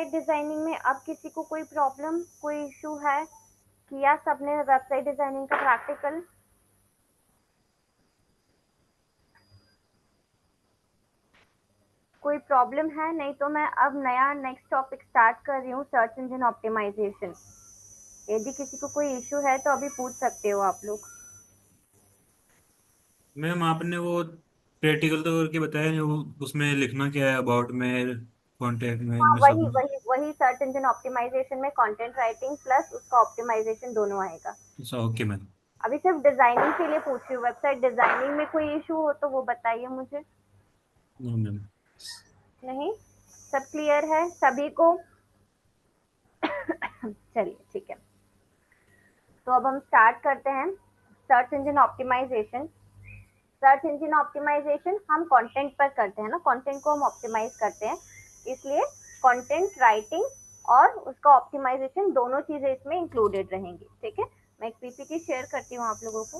Website designing में अब किसी को कोई प्रॉब्लम, कोई इशू है? किया सबने वेबसाइट डिजाइनिंग का प्रैक्टिकल? कोई प्रॉब्लम है? नहीं तो मैं अब नया नेक्स्ट टॉपिक स्टार्ट कर रही हूँ, सर्च इंजन ऑप्टिमाइजेशन। यदि किसी को कोई इशू है तो अभी पूछ सकते हो आप लोग। मैम आपने वो प्रैक्टिकल तो करके बताया जो उसमें लिखना क्या है, अबाउट में, कॉन्टैक्ट में, हाँ, इनमें सब वही में। वही वही सर्च इंजन ऑप्टिमाइजेशन में कंटेंट राइटिंग प्लस उसका ऑप्टिमाइजेशन दोनों आएगा। अच्छा, ओके मैम। अभी सिर्फ डिजाइनिंग के लिए पूछ रही हूँ, वेबसाइट डिजाइनिंग में कोई इशू हो तो वो बताइए मुझे। No ma'am. नहीं, सब क्लियर है सभी को? चलिए ठीक है, तो अब हम स्टार्ट करते हैं search engine optimisation. Search engine optimisation हम कंटेंट पर करते हैं ना, कंटेंट को हम ऑप्टिमाइज करते हैं, इसलिए कंटेंट राइटिंग और उसका ऑप्टिमाइजेशन दोनों चीजें इसमें इंक्लूडेड रहेंगी। ठीक है, मैं एक पीपीटी शेयर करती हूँ आप लोगों को,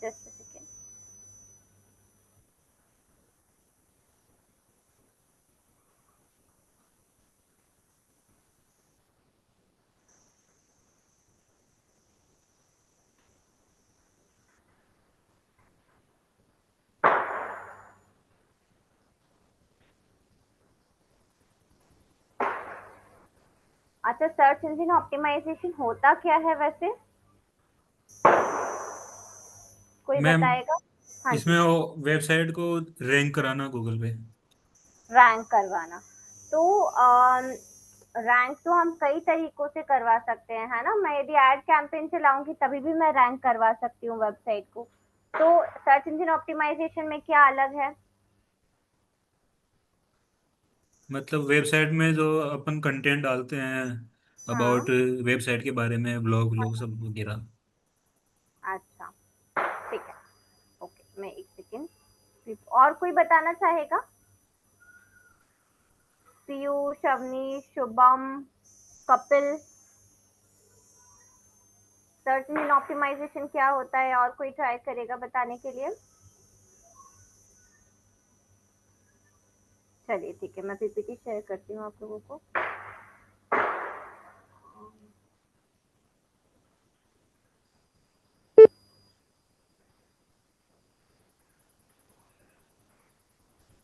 जस्ट सेकेंड। अच्छा, सर्च इंजन ऑप्टिमाइजेशन होता क्या है वैसे, कोई मैम बताएगा? हाँ जी। इसमें वो वेबसाइट को रैंक कराना गूगल पे। रैंक करवाना, तो रैंक तो हम कई तरीकों से करवा सकते हैं, है ना। मैं यदि एड कैंपेन चलाऊंगी तभी भी मैं रैंक करवा सकती हूँ वेबसाइट को। तो सर्च इंजन ऑप्टिमाइजेशन में क्या अलग है? मतलब वेबसाइट में जो अपन कंटेंट डालते हैं, हाँ। अबाउट वेबसाइट के बारे में, ब्लॉग व्लॉग हाँ, सब वगैरह। अच्छा, ठीक है, ओके, मैं एक सेकेंड। और कोई बताना चाहेगा? Piyush, Avneesh, Shubham, Kapil, search engine optimisation क्या होता है, और कोई ट्राई करेगा बताने के लिए? चलिए ठीक है, मैं पीपीटी शेयर करती हूँ आप लोगों को।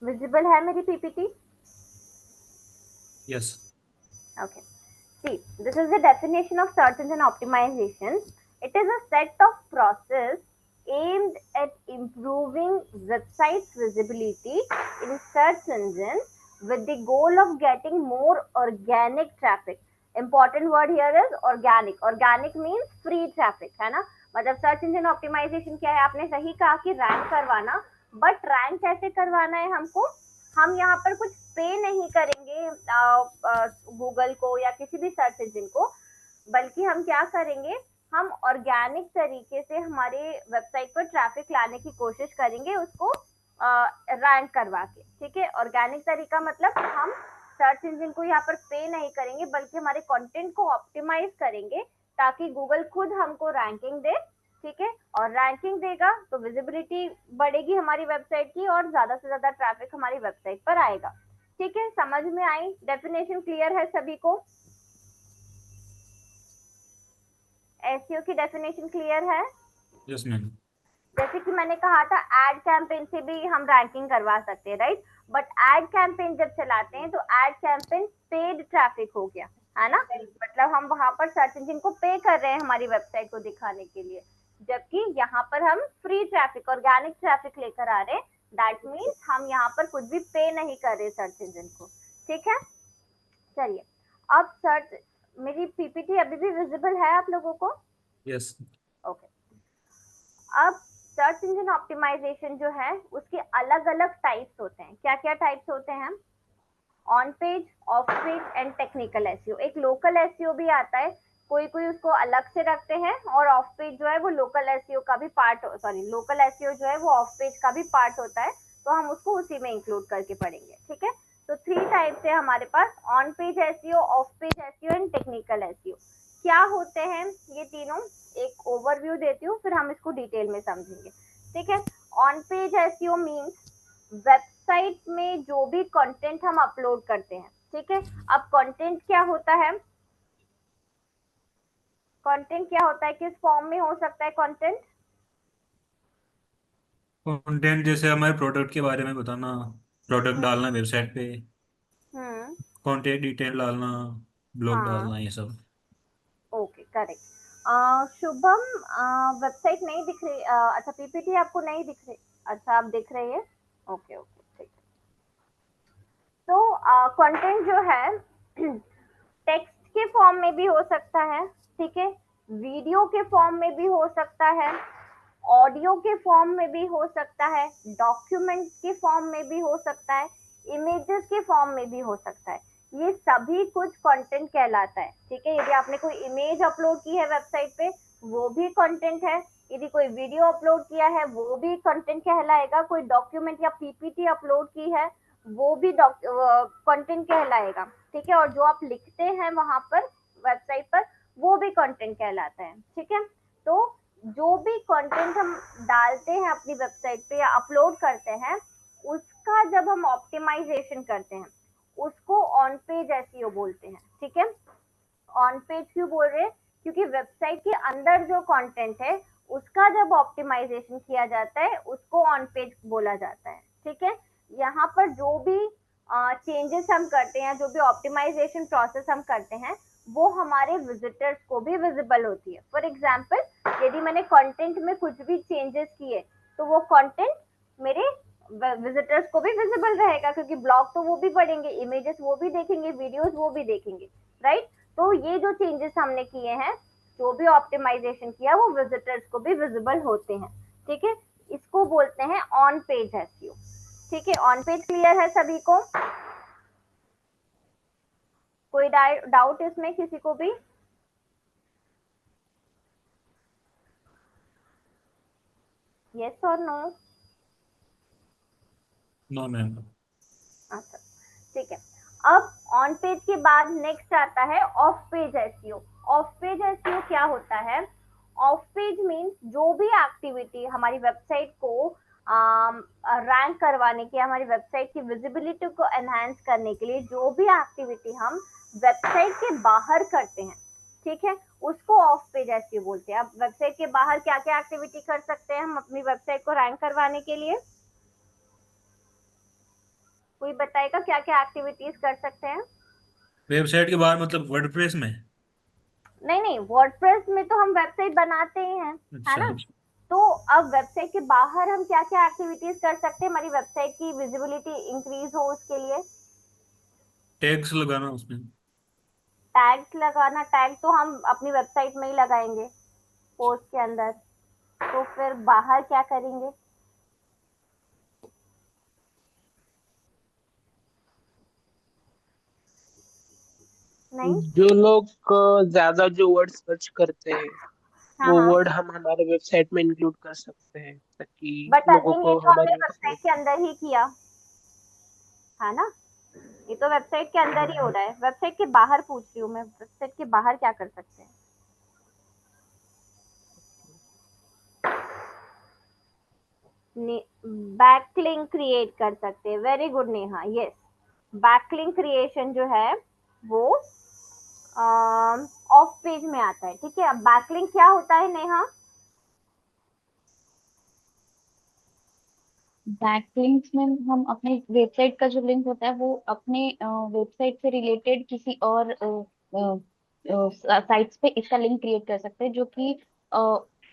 विजिबल है मेरी PPT? Yes. Okay. See, this is the definition of search engine optimization. It is a set of process aimed at improving website's visibility in search engine with the goal of getting more organic traffic. Important word here is organic. Organic means free traffic, है ना। मतलब search engine optimisation क्या है, आपने सही कहा कि rank करवाना, बट रैंक कैसे करवाना है हमको? हम यहाँ पर कुछ पे नहीं करेंगे गूगल को या किसी भी सर्च इंजन को, बल्कि हम क्या करेंगे, हम ऑर्गेनिक तरीके से हमारे वेबसाइट पर ट्रैफिक लाने की कोशिश करेंगे, उसको रैंक करवा के। ठीक है, ऑर्गेनिक तरीका मतलब हम सर्च इंजन को यहाँ पर पे नहीं करेंगे, बल्कि हमारे कंटेंट को ऑप्टिमाइज करेंगे ताकि गूगल खुद हमको रैंकिंग दे। ठीक है, और रैंकिंग देगा तो विजिबिलिटी बढ़ेगी हमारी वेबसाइट की और ज्यादा से ज्यादा ट्रैफिक हमारी वेबसाइट पर आएगा। ठीक है, समझ में आई? डेफिनेशन क्लियर है सभी को? एसईओ की डेफिनेशन क्लियर है? Yes ma'am. जैसे कि मैंने कहा था, एड कैंपेन से भी हम रैंकिंग करवा सकते हैं, राइट। बट एड कैंपेन जब चलाते हैं तो एड कैंपेन पेड ट्रैफिक हो गया, है ना। मतलब हम वहां पर सर्च इंजन को पे कर रहे हैं हमारी वेबसाइट को दिखाने के लिए, जबकि यहाँ पर हम फ्री ट्रैफिक, ऑर्गेनिक ट्रैफिक लेकर आ रहे हैं। दैट मीन्स हम यहाँ पर कुछ भी पे नहीं कर रहे सर्च इंजन को। ठीक है, चलिए, अब सर्च, मेरी पीपीटी अभी भी विजिबल है आप लोगों को? यस। ओके। अब सर्च इंजन ऑप्टिमाइजेशन जो है उसके अलग अलग टाइप्स होते हैं। क्या क्या टाइप्स होते हैं? On page, of page and technical SEO. एक लोकल एसईओ भी आता है, कोई कोई उसको अलग से रखते हैं, और ऑफ पेज जो है वो लोकल एसईओ का भी पार्ट, सॉरी, लोकल एसईओ जो है वो ऑफ पेज का भी पार्ट होता है, तो हम उसको उसी में इंक्लूड करके पढ़ेंगे। ठीक है, तो 3 टाइप्स है हमारे पास, on page SEO, off page SEO and technical SEO. क्या होते हैं ये तीनों, एक ओवरव्यू देती हूँ, फिर हम इसको डिटेल में समझेंगे। ठीक है, on page SEO means website में जो भी कंटेंट हम अपलोड करते हैं, ठीक है। अब कंटेंट क्या होता है, कंटेंट क्या होता है, किस फॉर्म में हो सकता है कंटेंट? कंटेंट जैसे हमारे प्रोडक्ट के बारे में बताना, प्रोडक्ट हम्म। डालना वेबसाइट पे, हम्म। कॉन्टेक्ट डिटेल डालना, ब्लॉग हाँ। डालना, ये सब। Okay, correct. शुभम, वेबसाइट नहीं दिख रही, अच्छा पीपीटी आपको नहीं दिख रही? अच्छा, आप दिख रही है। ओके ओके, ठीक। तो कंटेंट जो है टेक्स्ट के फॉर्म में भी हो सकता है, ठीक है, वीडियो के फॉर्म में भी हो सकता है, ऑडियो के फॉर्म में भी हो सकता है, डॉक्यूमेंट के फॉर्म में भी हो सकता है, इमेजेस के फॉर्म में भी हो सकता है। ये सभी कुछ कंटेंट कहलाता है, ठीक है। यदि आपने कोई इमेज अपलोड की है वेबसाइट पे, वो भी कंटेंट है। यदि कोई वीडियो अपलोड किया है, वो भी कंटेंट कहलाएगा। कोई डॉक्यूमेंट या पीपीटी अपलोड की है, वो भी कंटेंट कहलाएगा, ठीक है। और जो आप लिखते हैं वहां पर वेबसाइट पर, वो भी कंटेंट कहलाता है, ठीक है। तो जो भी कंटेंट हम डालते हैं अपनी वेबसाइट पे या अपलोड करते हैं, उसका जब हम ऑप्टिमाइजेशन करते हैं, उसको ऑन पेज एसईओ बोलते हैं, ठीक है। ऑन पेज क्यों बोल रहे हैं? क्योंकि वेबसाइट के अंदर जो कंटेंट है, उसका जब ऑप्टिमाइजेशन किया जाता है, उसको ऑन पेज बोला जाता है, ठीक है। यहाँ पर जो भी चेंजेस हम करते हैं, जो भी ऑप्टिमाइजेशन प्रोसेस हम करते हैं, वो हमारे विजिटर्स को भी विजिबल होती है। फॉर एग्जाम्पल, यदि मैंने कंटेंट में कुछ भी चेंजेस किए, तो वो कंटेंट मेरे विजिटर्स को भी विजिबल रहेगा, क्योंकि ब्लॉग तो वो भी पढ़ेंगे, इमेजेस वो भी देखेंगे, वीडियोस वो भी देखेंगे, राइट। तो ये जो चेंजेस हमने किए हैं, जो भी ऑप्टिमाइजेशन किया, वो विजिटर्स को भी विजिबल होते हैं, ठीक है। इसको बोलते हैं ऑन पेज एसईओ, ठीक है। ऑन पेज क्लियर है सभी को? कोई डाउट इसमें किसी को भी? यस और नो? No ma'am. अच्छा, ठीक है। अब ऑन पेज के बाद नेक्स्ट आता है of page SEO. Off page SEO क्या होता है? ऑफ पेज मीन्स जो भी एक्टिविटी हमारी वेबसाइट को रैंक करवाने की, हमारी वेबसाइट की विजिबिलिटी को एनहांस करने के लिए जो भी एक्टिविटी हम वेबसाइट के बाहर करते हैं, ठीक है, उसको ऑफ पेज एसईओ बोलते हैं। अब वेबसाइट के बाहर क्या क्या एक्टिविटी कर सकते हैं हम अपनी वेबसाइट को रैंक करवाने के लिए? कोई बताएगा क्या क्या एक्टिविटीज कर सकते हैं? वेबसाइट के बाहर मतलब वर्डप्रेस में? नहीं नहीं, वर्डप्रेस में तो हम वेबसाइट बनाते ही हैं, है अच्छा। ना। तो अब वेबसाइट के बाहर हम क्या क्या एक्टिविटीज कर सकते हैं हमारी वेबसाइट की विजिबिलिटी इंक्रीज हो उसके लिए? टैग्स लगाना उसमें। टैग्स लगाना। टैग तो हम अपनी वेबसाइट में ही लगाएंगे, पोस्ट के अंदर। तो फिर बाहर क्या करेंगे? नहीं। जो लोग ज्यादा जो वर्ड सर्च करते हैं, हाँ वो हाँ। वर्ड हम हमारे वेबसाइट में इंक्लूड कर सकते हैं, ताकि बट लोगों अगेन ये को तो हमने हमारी वेबसाइट वेबसाइट। के अंदर ही किया, है ना। ये तो वेबसाइट के अंदर ही हो रहा है, वेबसाइट के बाहर पूछ रही हूँ मैं, वेबसाइट के बाहर क्या कर सकते हैं? बैकलिंक क्रिएट कर सकते हैं। Very good Neha, yes. Backlink creation जो है वो ऑफ पेज में आता है, ठीक है। अब बैकलिंक क्या होता है नेहा? बैकलिंक्स में हम अपने वेबसाइट का जो लिंक होता है वो अपने वेबसाइट से रिलेटेड किसी और साइट्स पे इसका लिंक क्रिएट कर सकते हैं, जो कि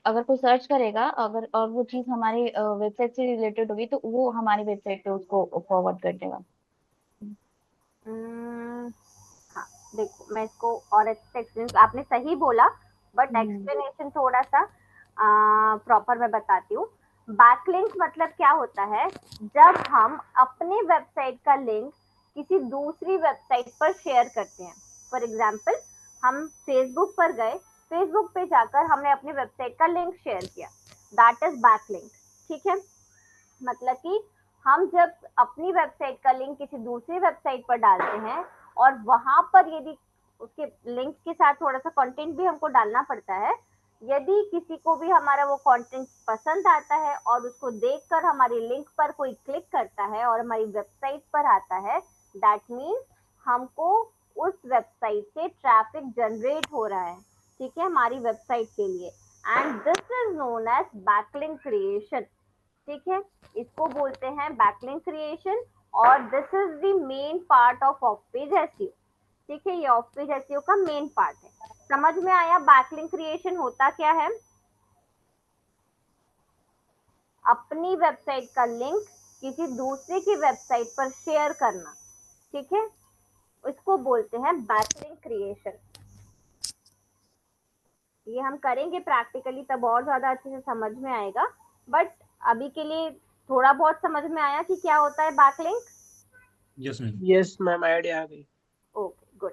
अगर कोई सर्च करेगा, अगर और वो चीज हमारे वेबसाइट से रिलेटेड होगी तो वो हमारी वेबसाइट पे उसको फॉरवर्ड कर देगा। Hmm, हाँ, देखो मैं इसको और अच्छे से एक्सप्लेन, आपने सही बोला, बट हम्म। एक्सप्लेनेशन थोड़ा सा प्रॉपर मैं बताती हूँ। बैकलिंक मतलब क्या होता है? जब हम अपने वेबसाइट का लिंक किसी दूसरी वेबसाइट पर शेयर करते हैं। फॉर एग्जाम्पल, हम फेसबुक पर गए, फेसबुक पे जाकर हमने अपनी वेबसाइट का लिंक शेयर किया, दैट इज बैकलिंक, ठीक है। मतलब कि हम जब अपनी वेबसाइट का लिंक किसी दूसरी वेबसाइट पर डालते हैं, और वहां पर यदि उसके लिंक के साथ थोड़ा सा कंटेंट भी हमको डालना पड़ता है, यदि किसी को भी हमारा वो कंटेंट पसंद आता है और उसको देखकर हमारी लिंक पर कोई क्लिक करता है और हमारी वेबसाइट पर आता है, दैट मीन्स हमको उस वेबसाइट से ट्रैफिक जनरेट हो रहा है, ठीक है, हमारी वेबसाइट के लिए, and this is known as backlink creation, ठीक है, इसको बोलते हैं बैकलिंक क्रिएशन, और this is the main part off page SEO, ठीक है, ये ऑफ पेज एसईओ का मेन पार्ट है। समझ में आया बैकलिंक क्रिएशन होता क्या है? अपनी वेबसाइट का लिंक किसी दूसरे की वेबसाइट पर शेयर करना, ठीक है, इसको बोलते हैं बैकलिंक क्रिएशन। ये हम करेंगे प्रैक्टिकली तब और ज्यादा अच्छे से समझ में आएगा, बट अभी के लिए थोड़ा बहुत समझ में आया कि क्या होता है backlink? Yes ma'am. Yes ma'am, idea आ गई। Okay good.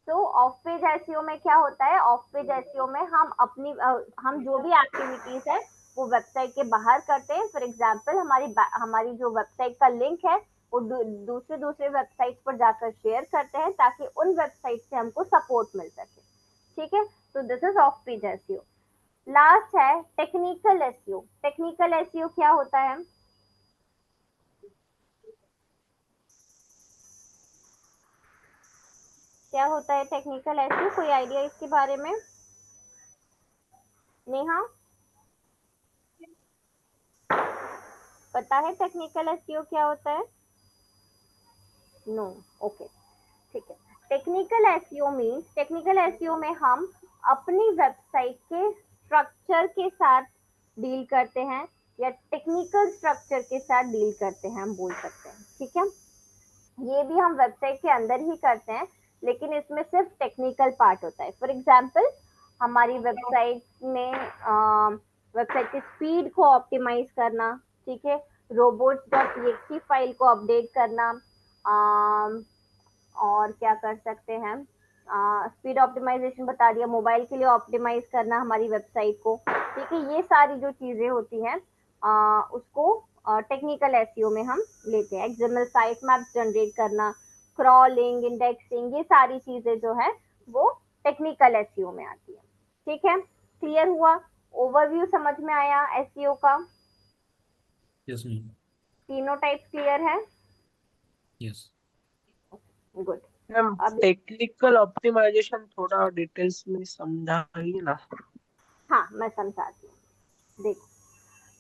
तो ऑफ पेज एसईओ में क्या होता है? ऑफ पेज एसईओ में हम अपनी हम जो भी एक्टिविटीज है वो वेबसाइट के बाहर करते हैं। फॉर एग्जांपल हमारी जो वेबसाइट का लिंक है वो दूसरे वेबसाइट पर जाकर शेयर करते हैं ताकि उन वेबसाइट से हमको सपोर्ट मिल सके, ठीक है। तो this is of page SEO. Last है टेक्निकल एसईओ। टेक्निकल एसईओ क्या होता है? क्या होता है टेक्निकल एसईओ? कोई आइडिया इसके बारे में? नेहा, पता है टेक्निकल एसईओ क्या होता है? नो, ओके, ठीक है। Technical SEO means, technical SEO में हम अपनी वेबसाइट के स्ट्रक्चर के साथ डील करते हैं या टेक्निकल स्ट्रक्चर के साथ डील करते हैं, हम बोल सकते हैं, ठीक है। ये भी हम वेबसाइट के अंदर ही करते हैं, लेकिन इसमें सिर्फ टेक्निकल पार्ट होता है। फॉर एग्जांपल हमारी वेबसाइट में वेबसाइट की स्पीड को ऑप्टिमाइज करना, ठीक है, robots.txt फाइल को अपडेट करना, और क्या कर सकते हैं, स्पीड ऑप्टिमाइजेशन बता दिया, मोबाइल के लिए ऑप्टिमाइज करना हमारी वेबसाइट को, ठीक है, ये सारी जो चीजें होती हैं उसको टेक्निकल एसईओ में हम लेते हैं। एक्सएमएल साइट मैप्स जनरेट करना, क्रॉलिंग, इंडेक्सिंग, ये सारी चीजें जो है वो टेक्निकल एसईओ में आती है, ठीक है। क्लियर हुआ? ओवरव्यू समझ में आया एसईओ का? Yes ma'am. तीनों टाइप्स क्लियर है? यस। गुड। मैम अब टेक्निकल ऑप्टिमाइजेशन थोड़ा डिटेल्स में समझाइए ना। हाँ, मैं समझाती हूँ। देखो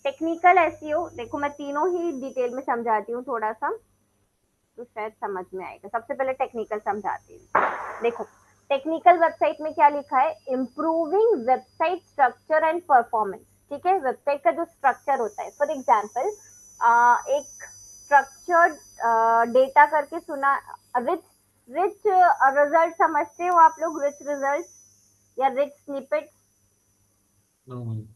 टेक्निकल एसईओ, देखो मैं तीनों ही डिटेल में समझाती हूँ थोड़ा सा, तो शायद समझ में आएगा। सबसे पहले टेक्निकल समझाती हूँ। देखो टेक्निकल वेबसाइट में क्या लिखा है? Improving website structure and performance, ठीक है, वेबसाइट का जो स्ट्रक्चर होता है। फॉर एग्जाम्पल एक स्ट्रक्चर्ड डेटा करके सुना, रिच रिच रिजल्ट समझते हो आप लोग? रिच रिजल्ट या रिच स्निपेट? No ma'am.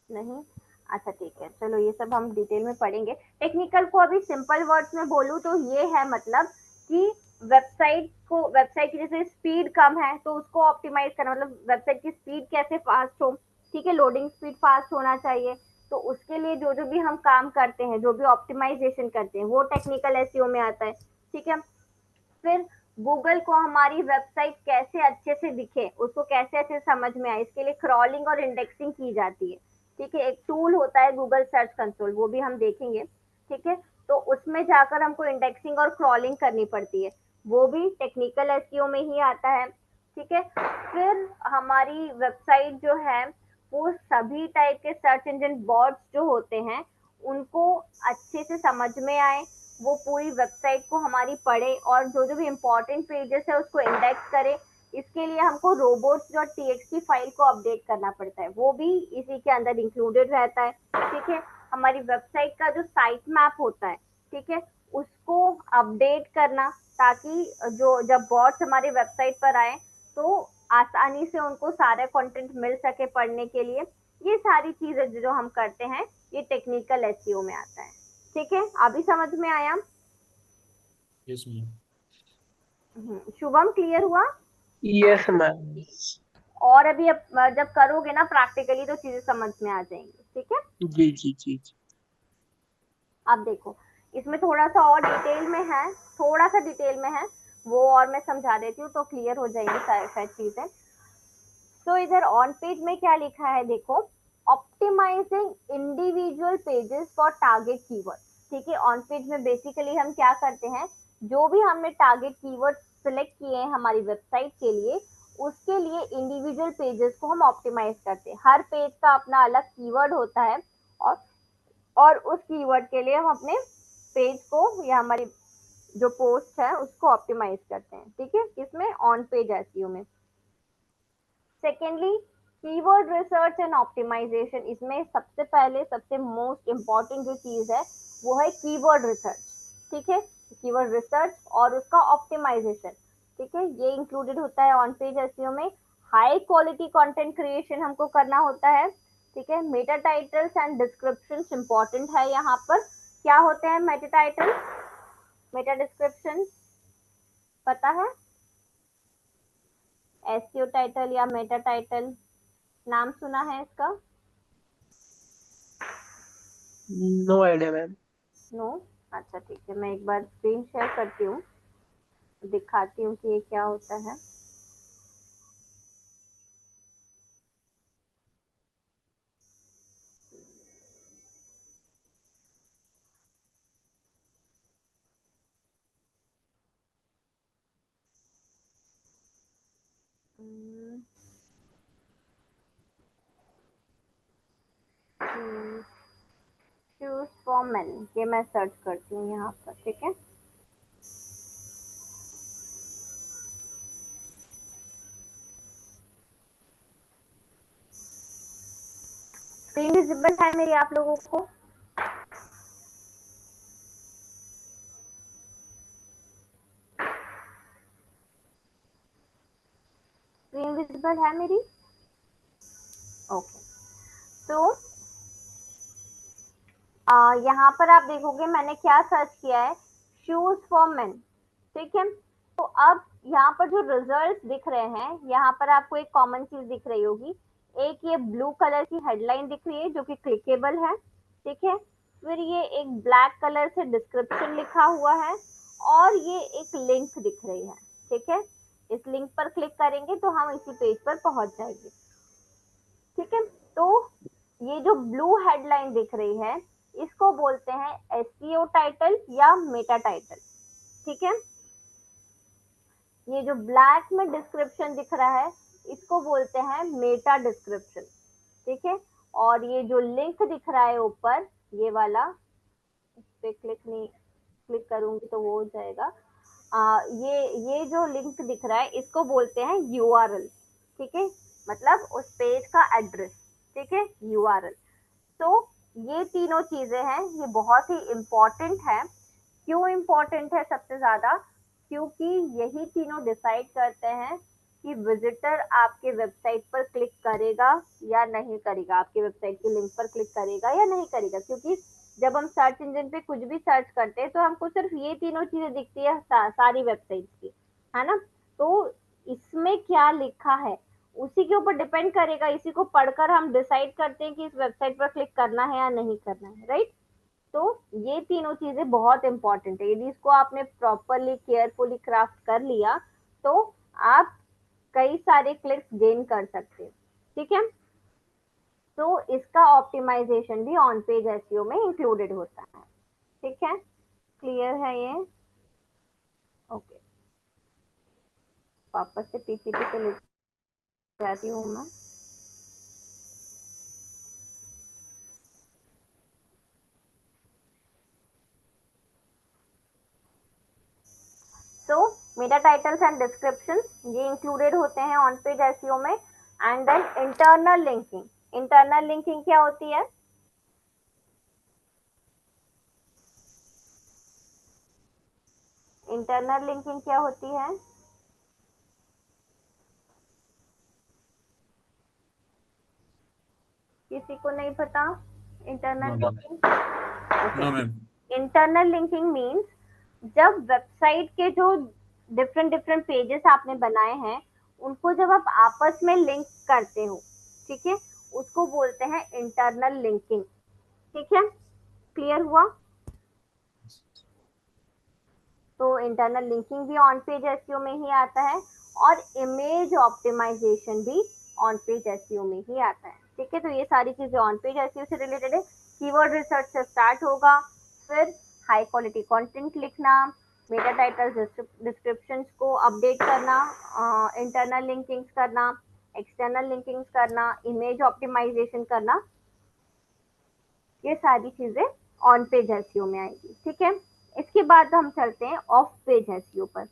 नहीं? अच्छा ठीक है, चलो ये सब हम डिटेल में पढ़ेंगे। टेक्निकल को अभी सिंपल वर्ड्स में बोलूँ तो ये है मतलब कि वेबसाइट की जैसे स्पीड कम है तो उसको ऑप्टिमाइज करना, मतलब वेबसाइट की स्पीड कैसे फास्ट हो, ठीक है, लोडिंग स्पीड फास्ट होना चाहिए, तो उसके लिए जो जो भी हम काम करते हैं, जो भी ऑप्टिमाइजेशन करते हैं, वो टेक्निकल एसईओ में आता है, ठीक है। फिर गूगल को हमारी वेबसाइट कैसे अच्छे से दिखे, उसको कैसे अच्छे से समझ में आए, इसके लिए क्रॉलिंग और इंडेक्सिंग की जाती है, ठीक है। एक टूल होता है गूगल सर्च कंसोल, वो भी हम देखेंगे, ठीक है। तो उसमें जाकर हमको इंडेक्सिंग और क्रॉलिंग करनी पड़ती है, वो भी टेक्निकल एसईओ में ही आता है, ठीक है। फिर हमारी वेबसाइट जो है वो सभी टाइप के सर्च इंजन बॉट्स जो होते हैं उनको अच्छे से समझ में आए, वो पूरी वेबसाइट को हमारी पढ़े और जो जो भी इम्पोर्टेंट पेजेस है उसको इंडेक्स करे। इसके लिए हमको robots.txt फाइल को अपडेट करना पड़ता है, वो भी इसी के अंदर इंक्लूडेड रहता है, ठीक है। हमारी वेबसाइट का जो साइट मैप होता है, ठीक है, उसको अपडेट करना ताकि जो जब बॉट्स हमारी वेबसाइट पर आए तो आसानी से उनको सारे कंटेंट मिल सके पढ़ने के लिए। ये सारी चीजें जो हम करते हैं ये टेक्निकल एसईओ में आता है, ठीक है। अभी समझ में आया? Yes ma'am. शुभम क्लियर हुआ? Yes ma'am. और अभी जब करोगे ना प्रैक्टिकली तो चीजें समझ में आ जाएंगी, ठीक है। जी जी जी जी। अब देखो इसमें थोड़ा सा और डिटेल में है, थोड़ा सा डिटेल में है वो, और मैं समझा देती हूँ तो क्लियर हो जाएंगी सारी चीजें। तो इधर ऑन पेज में क्या लिखा है देखो, optimising individual pages for target keyword, ठीक है। ऑन पेज में बेसिकली हम क्या करते हैं जो भी हमने टारगेट कीवर्ड सिलेक्ट किए हैं हमारी वेबसाइट के लिए, उसके लिए इंडिविजुअल पेजेस को हम ऑप्टिमाइज करते हैं। हर पेज का अपना अलग कीवर्ड होता है और उस कीवर्ड के लिए हम अपने पेज को या हमारी जो पोस्ट है उसको ऑप्टिमाइज करते हैं। ठीक है, किसमें? ऑन पेज एसईओ में। Secondly, keyword research and optimisation. इसमें सबसे पहले सबसे मोस्ट इम्पॉर्टेंट जो चीज है वो है कीवर्ड रिसर्च। ठीक है, कीवर्ड रिसर्च और उसका ऑप्टिमाइजेशन। ठीक है, ये इंक्लूडेड होता है ऑन पेज एसईओ में। हाई क्वालिटी कंटेंट क्रिएशन हमको करना होता है। ठीक है, Meta titles and description important है यहाँ पर। क्या होते हैं मेटा टाइटल, मेटा डिस्क्रिप्शन? पता है? एसईओ टाइटल या मेटा टाइटल, नाम सुना है इसका? No idea ma'am. नो? अच्छा ठीक है, मैं एक बार स्क्रीन शेयर करती हूँ, दिखाती हूँ कि ये क्या होता है। चूज फॉर मेन, ये मैं सर्च करती हूँ यहाँ पर। ठीक है, स्क्रीन विजिबल है मेरी आप लोगों को? स्क्रीन विजिबल है मेरी? ओके, तो यहाँ पर आप देखोगे मैंने क्या सर्च किया है, शूज फॉर मेन। ठीक है, तो अब यहाँ पर जो रिजल्ट दिख रहे हैं, यहाँ पर आपको एक कॉमन चीज दिख रही होगी। एक ये ब्लू कलर की हेडलाइन दिख रही है जो कि क्लिकेबल है। ठीक है, फिर ये एक ब्लैक कलर से डिस्क्रिप्शन लिखा हुआ है और ये एक लिंक दिख रही है। ठीक है, इस लिंक पर क्लिक करेंगे तो हम इसी पेज पर पहुंच जाएंगे। ठीक है, तो ये जो ब्लू हेडलाइन दिख रही है इसको बोलते हैं एसईओ टाइटल या मेटा टाइटल। ठीक है, ये जो ब्लैक में डिस्क्रिप्शन दिख रहा है इसको बोलते हैं मेटा डिस्क्रिप्शन। ठीक है, और ये जो लिंक दिख रहा है ऊपर ये वाला, इस पे क्लिक करूंगी तो वो हो जाएगा। ये जो लिंक दिख रहा है इसको बोलते हैं यूआरएल। ठीक है, मतलब उस पेज का एड्रेस। ठीक है, यूआरएल। तो ये तीनों चीजें हैं, ये बहुत ही इम्पोर्टेंट है। क्यों इम्पोर्टेंट है सबसे ज्यादा? क्योंकि यही तीनों डिसाइड करते हैं कि विजिटर आपके वेबसाइट पर क्लिक करेगा या नहीं करेगा, आपके वेबसाइट के लिंक पर क्लिक करेगा या नहीं करेगा। क्योंकि जब हम सर्च इंजन पे कुछ भी सर्च करते हैं तो हमको सिर्फ ये तीनों चीजें दिखती है सारी वेबसाइट की, है ना? तो इसमें क्या लिखा है उसी के ऊपर डिपेंड करेगा, इसी को पढ़कर हम डिसाइड करते हैं कि इस वेबसाइट पर क्लिक करना है या नहीं करना है, राइट? तो ये तीनों चीजें बहुत इंपॉर्टेंट है। यदि इसको आपने प्रॉपरली केयरफुली क्राफ्ट कर लिया तो आप कई सारे क्लिक्स गेन कर सकते हैं। ठीक है, तो इसका ऑप्टिमाइजेशन भी ऑन पेज एसईओ में इंक्लूडेड होता है। ठीक है, क्लियर है ये? ओके, वापस से पीपीटी पे ले जाती हूँ मैं। तो मेटा टाइटल्स एंड डिस्क्रिप्शन ये इंक्लूडेड होते हैं ऑन पेज एसईओ में। And then internal linking. Internal linking क्या होती है? इंटरनल लिंकिंग क्या होती है? किसी को नहीं पता internal no ma'am. Linking? Okay, no ma'am. Internal linking means जब वेबसाइट के जो डिफरेंट डिफरेंट पेजेस आपने बनाए हैं उनको जब आप आपस में लिंक करते हो, ठीक है, उसको बोलते हैं इंटरनल लिंकिंग। ठीक है, क्लियर हुआ? तो इंटरनल लिंकिंग भी ऑन पेज एसईओ में ही आता है और इमेज ऑप्टिमाइजेशन भी ऑन पेज एसईओ में ही आता है। ठीक है, तो ये सारी चीजें ऑन पेज एसईओ से रिलेटेड है। कीवर्ड रिसर्च से स्टार्ट होगा, फिर हाई क्वालिटी कंटेंट लिखना, मेटा टाइटल डिस्क्रिप्शंस को अपडेट करना, इंटरनल लिंकिंग्स करना, एक्सटर्नल लिंकिंग्स करना, इमेज ऑप्टिमाइजेशन करना, ये सारी चीजें ऑन पेज एसईओ में आएगी। ठीक है, इसके बाद हम चलते हैं ऑफ पेज एसईओ पर।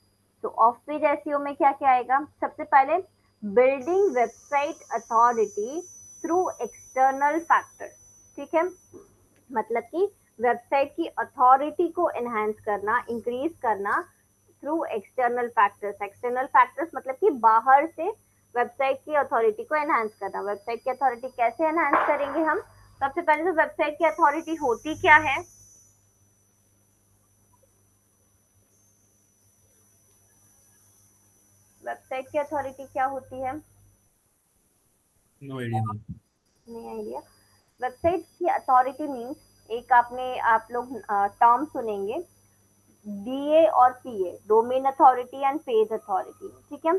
तो ऑफ पेज एसईओ में क्या क्या आएगा? सबसे पहले building website authority through external factors. ठीक है, मतलब कि वेबसाइट की अथॉरिटी को एनहांस करना, इंक्रीज करना through external factors. External factors मतलब कि बाहर से वेबसाइट की अथॉरिटी को एनहांस करना। वेबसाइट की अथॉरिटी कैसे एनहांस करेंगे हम? सबसे पहले तो वेबसाइट की अथॉरिटी होती क्या है? वेबसाइट की अथॉरिटी क्या होती है? No idea ma'am. नहीं आइडिया। वेबसाइट की अथॉरिटी मीन्स, एक आप लोग टर्म सुनेंगे, डीए और PA, domain authority and page authority. ठीक है,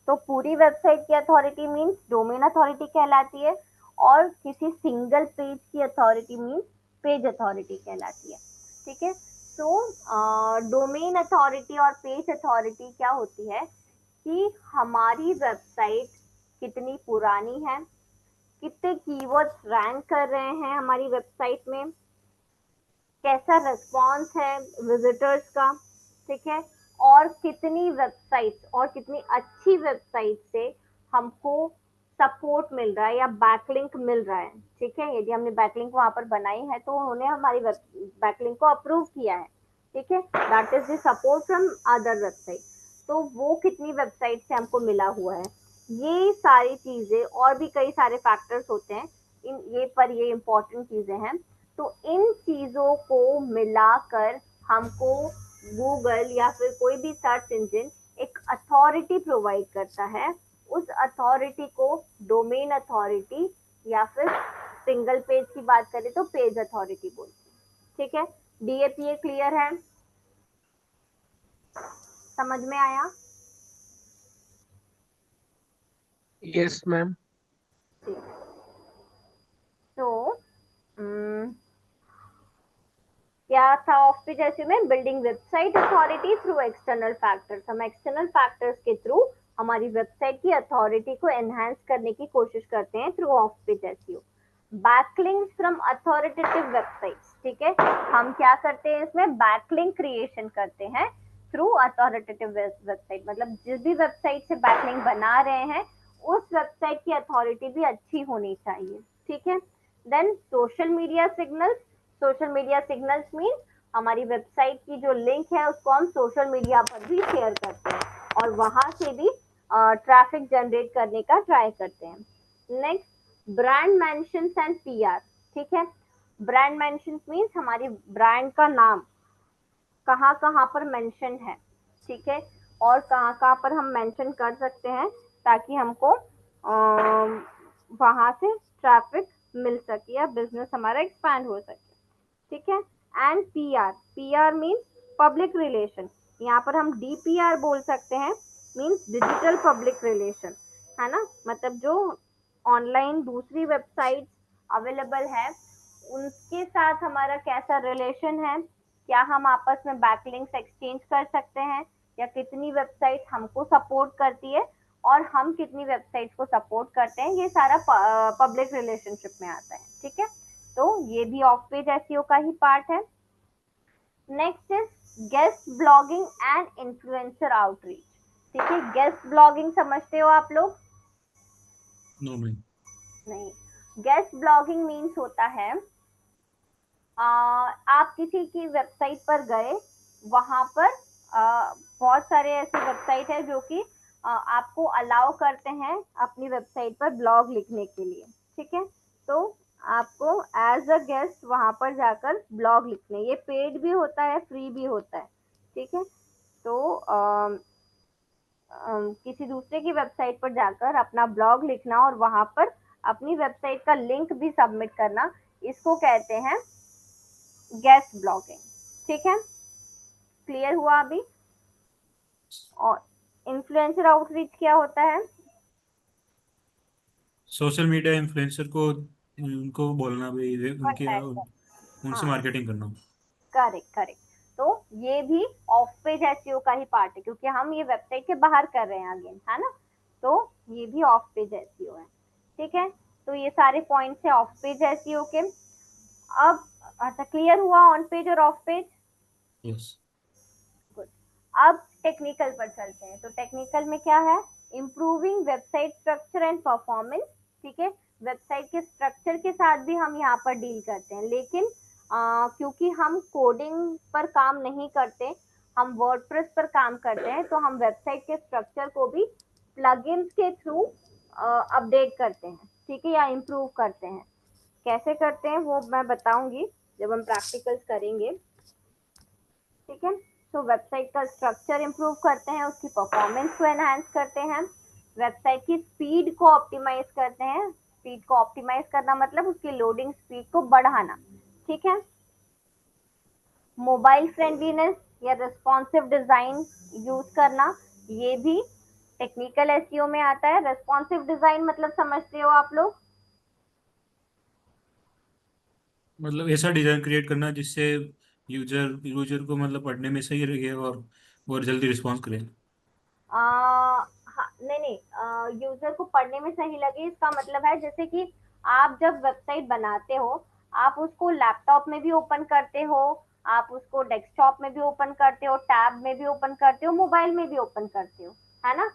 तो पूरी वेबसाइट की अथॉरिटी मीन्स डोमेन अथॉरिटी कहलाती है, और किसी सिंगल पेज की अथॉरिटी मीन्स पेज अथॉरिटी कहलाती है। ठीक है, तो डोमेन अथॉरिटी और पेज अथॉरिटी क्या होती है कि हमारी वेबसाइट कितनी पुरानी है, कितने कीवर्ड्स रैंक कर रहे हैं हमारी वेबसाइट में, कैसा रिस्पॉन्स है विजिटर्स का। ठीक है, और कितनी वेबसाइट्स और कितनी अच्छी वेबसाइट से हमको सपोर्ट मिल रहा है या बैकलिंक मिल रहा है। ठीक है, यदि हमने बैकलिंक वहां पर बनाई है तो उन्होंने हमारी बैकलिंक को अप्रूव किया है। ठीक है, that is the support from other website. तो वो कितनी वेबसाइट से हमको मिला हुआ है, ये सारी चीजें, और भी कई सारे फैक्टर्स होते हैं इन ये इंपॉर्टेंट चीजें हैं। तो इन चीजों को मिलाकर हमको गूगल या फिर कोई भी सर्च इंजन एक अथॉरिटी प्रोवाइड करता है। उस अथॉरिटी को डोमेन अथॉरिटी या फिर सिंगल पेज की बात करें तो पेज अथॉरिटी बोलते हैं। ठीक है, डीएपीए क्लियर है? समझ में आया? Yes ma'am. ठीक। तो क्या था ऑफ पेज एसईओ में? Building website authority through external factors. हम एक्सटर्नल फैक्टर्स के थ्रू हमारी वेबसाइट की अथॉरिटी को एनहांस करने की कोशिश करते हैं through of page SEO. Backlinks from authoritative websites. ठीक है, हम क्या करते हैं इसमें? बैकलिंक क्रिएशन करते हैं थ्रू अथॉरिटेटिव वेबसाइट। मतलब जिस भी वेबसाइट से बैकलिंक बना रहे हैं उस वेबसाइट की अथॉरिटी भी अच्छी होनी चाहिए। ठीक है, then social media signals. Social media signals mean हमारी वेबसाइट की जो लिंक है उसको हम सोशल मीडिया पर भी शेयर करते हैं और वहां से भी ट्रैफिक जनरेट करने का ट्राई करते हैं। Next brand mentions and PR. ठीक है, ब्रांड मेंशंस मीन्स हमारी ब्रांड का नाम कहाँ कहाँ पर मेंशन है। ठीक है, और कहाँ कहाँ पर हम मेंशन कर सकते हैं ताकि हमको वहां से ट्रैफिक मिल सके या बिजनेस हमारा एक्सपैंड हो सके। ठीक है, and PR. PR means public relation. यहाँ पर हम डीपीआर बोल सकते हैं, मीन्स डिजिटल पब्लिक रिलेशन, है ना। मतलब जो ऑनलाइन दूसरी वेबसाइट अवेलेबल है उनके साथ हमारा कैसा रिलेशन है, क्या हम आपस में बैकलिंक्स एक्सचेंज कर सकते हैं, या कितनी वेबसाइट हमको सपोर्ट करती है और हम कितनी वेबसाइट्स को सपोर्ट करते हैं, ये सारा पब्लिक रिलेशनशिप में आता है। ठीक है, तो ये भी ऑफ पेज एसईओ का ही पार्ट है। Next is guest blogging and influencer outreach. ठीक है, गेस्ट ब्लॉगिंग समझते हो आप लोग? No ma'am. नहीं, गेस्ट ब्लॉगिंग मीन्स होता है आप किसी की वेबसाइट पर गए, वहां पर बहुत सारे ऐसे वेबसाइट है जो कि आपको अलाउ करते हैं अपनी वेबसाइट पर ब्लॉग लिखने के लिए। ठीक है, तो आपको एज अ गेस्ट वहां पर जाकर ब्लॉग लिखने, ये पेड भी होता है फ्री भी होता है। ठीक है, तो किसी दूसरे की वेबसाइट पर जाकर अपना ब्लॉग लिखना और वहां पर अपनी वेबसाइट का लिंक भी सबमिट करना, इसको कहते हैं गेस्ट ब्लॉगिंग। ठीक है, क्लियर हुआ अभी? और इन्फ्लुएंसर आउटरीच क्या होता है? सोशल मीडिया इन्फ्लुएंसर को उनको बोलना भी उनके कांटेक्ट, उनसे हाँ, मार्केटिंग करना। Correct correct. तो ये भी ऑफ पेज एसईओ का ही पार्ट है, क्योंकि हम ये वेबसाइट के बाहर कर रहे हैं अगेन, है ना, तो ये भी ऑफ पेज एसईओ है। ठीक है, तो ये सारे पॉइंट्स है ऑफ पेज एसईओ के। अब अच्छा, क्लियर हुआ ऑन पेज और ऑफ पेज? यस। गुड। अब टेक्निकल पर चलते हैं। तो टेक्निकल में क्या है? Improving website structure and performance. ठीक है, वेबसाइट के स्ट्रक्चर के साथ भी हम यहाँ पर डील करते हैं, लेकिन क्योंकि हम कोडिंग पर काम नहीं करते, हम वर्डप्रेस पर काम करते हैं, तो हम वेबसाइट के स्ट्रक्चर को भी प्लगइन्स के थ्रू अपडेट करते हैं। ठीक है, या इम्प्रूव करते हैं। कैसे करते हैं वो मैं बताऊंगी जब हम प्रैक्टिकल्स करेंगे। ठीक है, तो वेबसाइट का स्ट्रक्चर इम्प्रूव करते हैं, उसकी परफॉर्मेंस को एनहांस करते हैं, वेबसाइट की स्पीड को ऑप्टिमाइज करते हैं। स्पीड को ऑप्टिमाइज करना मतलब उसकी लोडिंग स्पीड को बढ़ाना। ठीक है, मोबाइल फ्रेंडलीनेस या रिस्पॉन्सिव डिजाइन यूज करना, ये भी टेक्निकल एसईओ में आता है। रिस्पॉन्सिव डिजाइन मतलब समझते हो आप लोग? मतलब ऐसा डिजाइन क्रिएट करना जिससे यूजर यूजर को मतलब पढ़ने में सही लगे और जल्दी रिस्पॉन्स करे। हाँ, नहीं नहीं, यूजर को पढ़ने में सही लगे इसका मतलब है जैसे कि आप जब वेबसाइट बनाते हो, आप उसको लैपटॉप में भी ओपन करते हो, आप उसको डेस्कटॉप में भी ओपन करते हो, टैब में भी ओपन करते हो, मोबाइल में भी ओपन करते हो, है ना,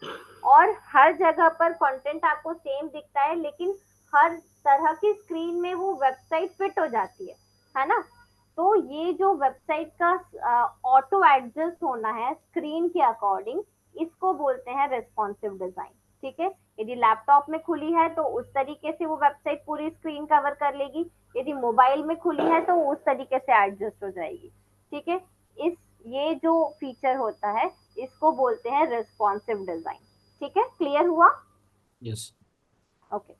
और हर जगह पर कंटेंट आपको सेम दिखता है, लेकिन हर तरह की स्क्रीन में वो वेबसाइट फिट हो जाती है ना। तो ये जो वेबसाइट का ऑटो एडजस्ट होना है स्क्रीन के अकॉर्डिंग, इसको बोलते हैं रिस्पॉन्सिव डिजाइन। ठीक है, यदि लैपटॉप में खुली है तो उस तरीके से वो वेबसाइट पूरी स्क्रीन कवर कर लेगी, यदि मोबाइल में खुली है तो उस तरीके से एडजस्ट हो जाएगी। ठीक है, इस ये जो फीचर होता है इसको बोलते हैं रिस्पॉन्सिव डिजाइन। ठीक है, क्लियर हुआ? यस। ओके,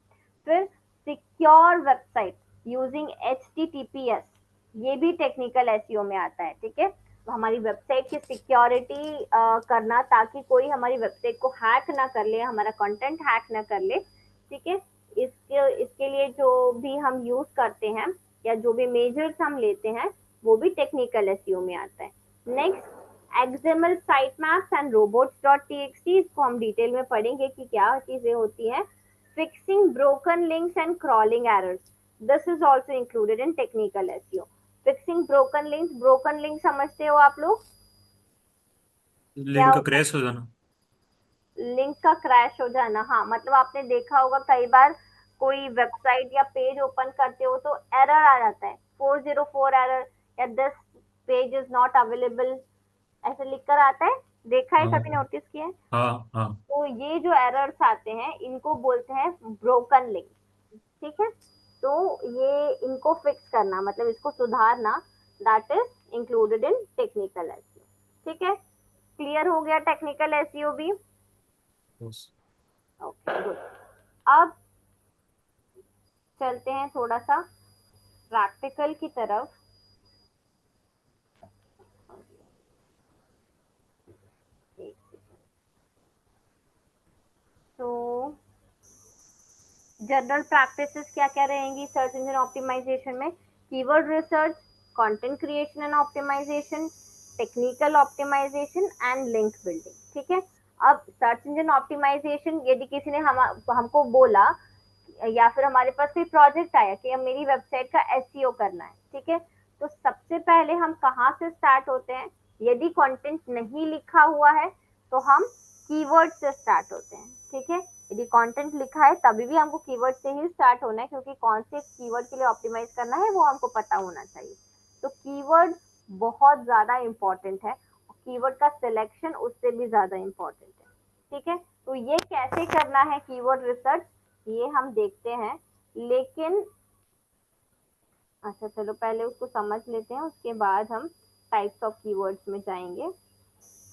फिर सिक्योर वेबसाइट यूजिंग HTTPS, ये भी टेक्निकल एसईओ में आता है। ठीक है, तो हमारी वेबसाइट की सिक्योरिटी करना, ताकि कोई हमारी वेबसाइट को हैक ना कर ले, हमारा कंटेंट हैक ना कर ले। ठीक है, इसके लिए जो भी हम यूज करते हैं या जो भी मेजर्स हम लेते हैं वो भी टेक्निकल एसईओ में आता है। Next, XML site maps and robots.txt, इसको हम डिटेल में पढ़ेंगे कि क्या चीजें होती हैं। Fixing broken links and crawling errors, this is also included in technical SEO. Fixing broken links समझते हो आप लोग? क्या लिंक का होता क्रैश हो जाना। है? लिंक का क्रैश हो जाना, हाँ, मतलब आपने देखा होगा कई बार कोई वेबसाइट या पेज ओपन करते हो तो एरर आ जाता है, 404 एरर, या this page is not available, ऐसे लिख कर आता है। देखा है, कभी हाँ नोटिस किया है? हाँ हाँ। तो ये जो एरर्स आते हैं इनको बोलते हैं ब्रोकन लिंक। ठीक है, तो ये इनको फिक्स करना मतलब इसको सुधारना, that is included in technical SEO. ठीक है, क्लियर हो गया टेक्निकल एसईओ भी? यस। Okay, good. अब चलते हैं थोड़ा सा प्रैक्टिकल की तरफ। तो जनरल प्रैक्टिसेस क्या क्या रहेंगी सर्च इंजन ऑप्टिमाइजेशन में? Keyword research, content creation and optimisation, technical optimisation and link building. ठीक है, अब सर्च इंजन ऑप्टिमाइजेशन, यदि किसी ने हमको बोला या फिर हमारे पास कोई प्रोजेक्ट आया कि अब मेरी वेबसाइट का एसईओ करना है, ठीक है, तो सबसे पहले हम कहाँ से स्टार्ट होते हैं? यदि कंटेंट नहीं लिखा हुआ है तो हम कीवर्ड से स्टार्ट होते हैं। ठीक है, यदि कंटेंट लिखा है तभी भी हमको कीवर्ड से ही स्टार्ट होना है, क्योंकि कौन से कीवर्ड के लिए ऑप्टिमाइज करना है वो हमको पता होना चाहिए। तो कीवर्ड बहुत ज्यादा इंपॉर्टेंट है, कीवर्ड का सिलेक्शन उससे भी ज्यादा इंपॉर्टेंट है। ठीक है, तो ये कैसे करना है कीवर्ड रिसर्च, ये हम देखते हैं, लेकिन अच्छा चलो पहले उसको समझ लेते हैं, उसके बाद हम टाइप्स ऑफ कीवर्ड्स में जाएंगे।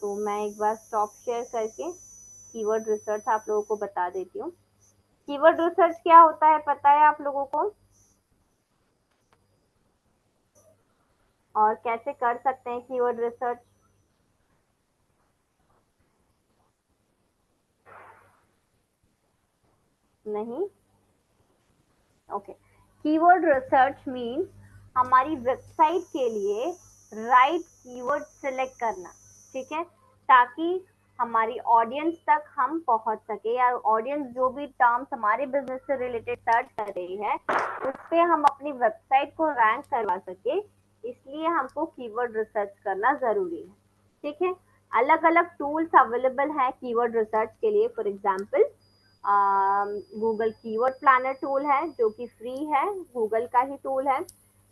तो मैं एक बार स्टॉप शेयर करके कीवर्ड रिसर्च आप लोगों को बता देती हूँ। कीवर्ड रिसर्च क्या होता है पता है आप लोगों को, और कैसे कर सकते हैं कीवर्ड रिसर्च? नहीं? ओके, कीवर्ड रिसर्च मीन्स हमारी वेबसाइट के लिए राइट कीवर्ड सिलेक्ट करना, ठीक है, ताकि हमारी ऑडियंस तक हम पहुंच सके, या ऑडियंस जो भी टर्म्स हमारे बिजनेस से रिलेटेड सर्च कर रही है उस पे हम अपनी वेबसाइट को रैंक करवा सके, इसलिए हमको कीवर्ड रिसर्च करना जरूरी है, ठीक है। अलग अलग टूल्स अवेलेबल हैं कीवर्ड रिसर्च के लिए। For example Google keyword planner tool है जो कि फ्री है, गूगल का ही टूल है।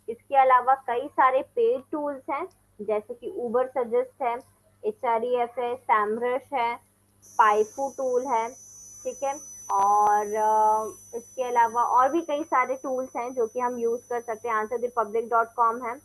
इसके अलावा कई सारे पेड टूल्स हैं जैसे कि उबर सजेस्ट है, HREF है, सैमरश है, पाइफू टूल है, ठीक है। और इसके अलावा और भी कई सारे टूल्स हैं जो कि हम यूज कर सकते हैं, answerthepublic.com है,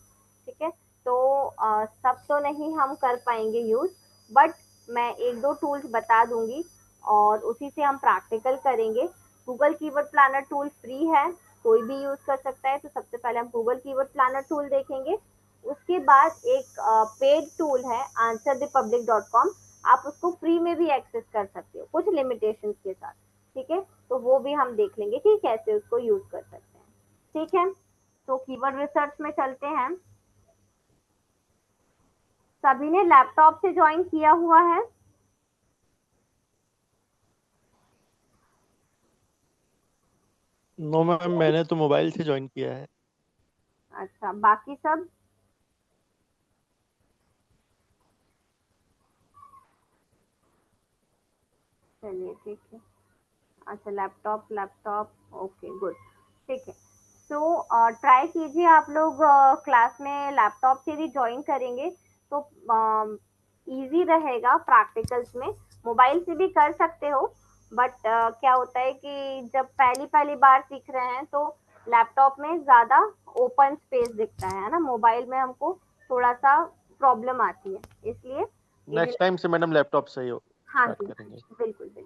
ठीक है। तो सब तो नहीं हम कर पाएंगे यूज, बट मैं एक दो टूल्स बता दूंगी और उसी से हम प्रैक्टिकल करेंगे। Google keyword planner tool free है, कोई भी यूज कर सकता है। तो सबसे पहले हम गूगल कीवर्ड प्लानर टूल देखेंगे, उसके बाद एक पेड टूल है answerthepublic.com, आप उसको फ्री में भी एक्सेस कर सकते हो कुछ लिमिटेशंस के साथ, ठीक है। तो वो भी हम देख लेंगे कि कैसे उसको यूज कर सकते हैं, ठीक है। तो कीवर्ड रिसर्च में चलते हैं। सभी ने लैपटॉप से ज्वाइन किया हुआ है? नो मैम, मैंने तो मोबाइल से ज्वाइन किया है। अच्छा, बाकी सब? चलिए ठीक है। अच्छा, लैपटॉप लैपटॉप, ओके गुड, ठीक है। तो ट्राई कीजिए आप लोग, क्लास में लैपटॉप से भी ज्वाइन करेंगे तो इजी रहेगा प्रैक्टिकल्स में। मोबाइल से भी कर सकते हो, बट क्या होता है कि जब पहली पहली बार सीख रहे हैं तो लैपटॉप में ज़्यादा ओपन स्पेस दिखता है ना, मोबाइल में हमको थोड़ा सा प्रॉब्लम आती है, इसलिए ये भी। नेक्स्ट टाइम से मैडम लैपटॉप से ही हाँ स्टार्ट जी, करेंगे। बिल्कुल बिल्कुल।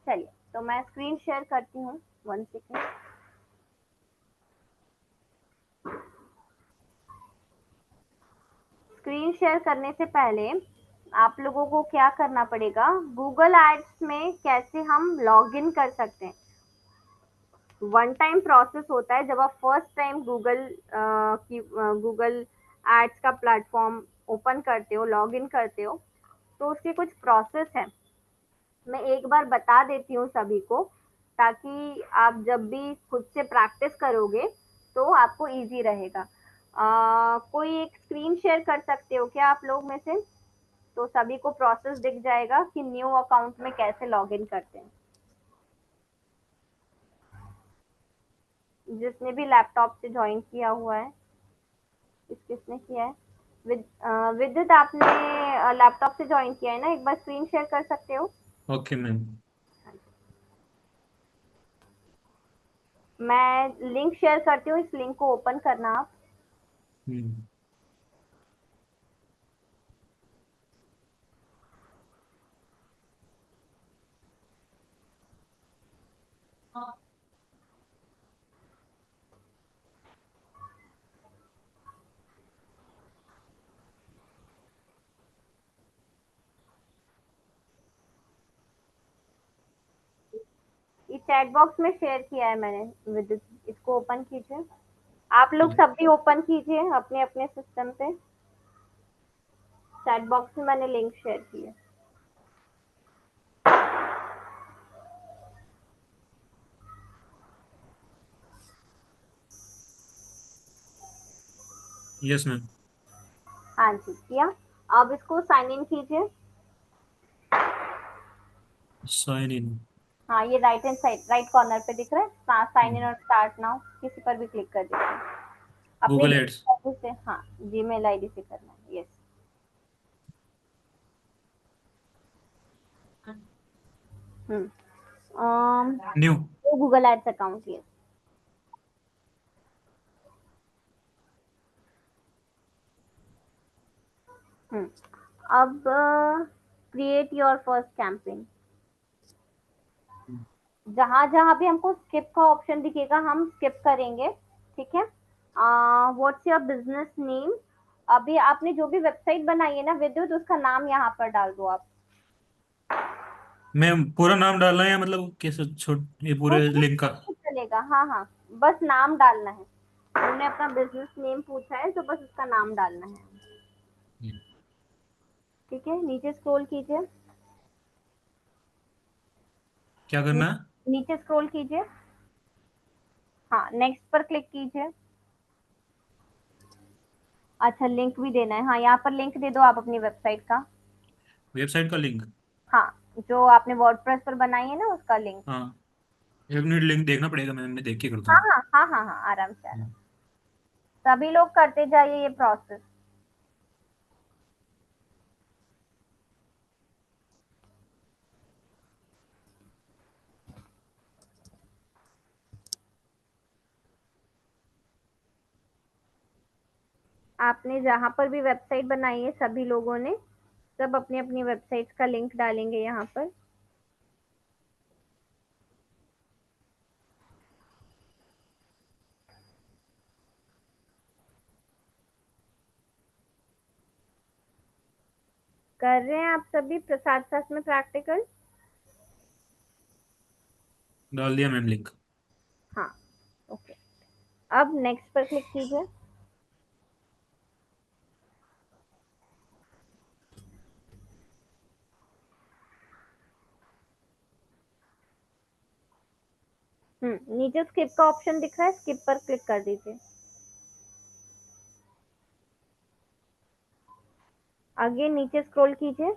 चलिए, तो मैं स्क्रीन शेयर करती हूँ, 1 सेकेंड। स्क्रीन शेयर करने से पहले आप लोगों को क्या करना पड़ेगा, गूगल एड्स में कैसे हम लॉग इन कर सकते हैं। वन टाइम प्रोसेस होता है, जब आप फर्स्ट टाइम गूगल एड्स का प्लेटफॉर्म ओपन करते हो, लॉग इन करते हो, तो उसके कुछ प्रोसेस है। मैं एक बार बता देती हूँ सभी को, ताकि आप जब भी खुद से प्रैक्टिस करोगे तो आपको इजी रहेगा। कोई एक स्क्रीन शेयर कर सकते हो क्या आप लोग में से? तो सभी को प्रोसेस दिख जाएगा कि न्यू अकाउंट में कैसे लॉगिन करते हैं। जिसने भी लैपटॉप से ज्वाइन किया हुआ है, किसने किया है? विद्युत, आपने लैपटॉप से ज्वाइन किया है ना, एक बार स्क्रीन शेयर कर सकते हो? Okay ma'am. मैं लिंक शेयर करती हूँ, इस लिंक को ओपन करना आप। हम्म। ये चैट बॉक्स में शेयर किया है मैंने विद्युत, इसको ओपन कीजिए। आप लोग सब भी ओपन कीजिए अपने अपने सिस्टम पे, चैट बॉक्स में मैंने लिंक शेयर की है। Yes ma'am. हाँ जी, किया। अब इसको साइन इन कीजिए। Sign in. हाँ, ये right hand side right corner पे दिख रहा है, साइन इन और स्टार्ट नाउ, किसी पर भी क्लिक कर दीजिए। अपने गूगल एड्स। Gmail ID से, हाँ जीमेल आईडी से करना है, yes. New. Google ads account, yes. अब क्रिएट योर फर्स्ट कैंपेन। जहां जहां भी हमको स्किप का ऑप्शन दिखेगा हम स्किप करेंगे, ठीक है। What's your business name? अभी आपने जो भी वेबसाइट बनाई है ना विद्युत, उसका नाम यहाँ पर डाल दो आप। मैम पूरा नाम डालना है या मतलब कैसे ये पूरे कुछ लिंक का? भी चलेगा, हाँ हाँ, बस नाम डालना है। उन्होंने अपना बिजनेस नेम पूछा है तो बस उसका नाम डालना है। ठीक है, नीचे स्क्रॉल कीजिए, क्या करना है? नीचे स्क्रॉल कीजिए, हाँ नेक्स्ट पर क्लिक कीजिए। अच्छा लिंक भी देना है, हाँ यहाँ पर लिंक दे दो आप अपनी वेबसाइट का। वेबसाइट का लिंक? हाँ जो आपने वर्डप्रेस पर बनाई है ना उसका लिंक। हाँ, 1 मिनट लिंक देखना पड़ेगा, मैं देख के करता हाँ हूँ। हाँ हाँ हाँ हाँ आराम से आराम से। सभी लोग करते जाइए ये प्रोसेस। आपने जहाँ पर भी वेबसाइट बनाई है सभी लोगों ने सब अपनी अपनी वेबसाइट का लिंक डालेंगे यहाँ पर। कर रहे हैं आप सभी साथ साथ में प्रैक्टिकल? डाल दिया मैम लिंक। हाँ ओके, अब नेक्स्ट पर क्लिक कीजिए। नीचे स्किप का ऑप्शन दिख रहा है, स्किप पर क्लिक कर दीजिए। आगे नीचे स्क्रॉल कीजिए,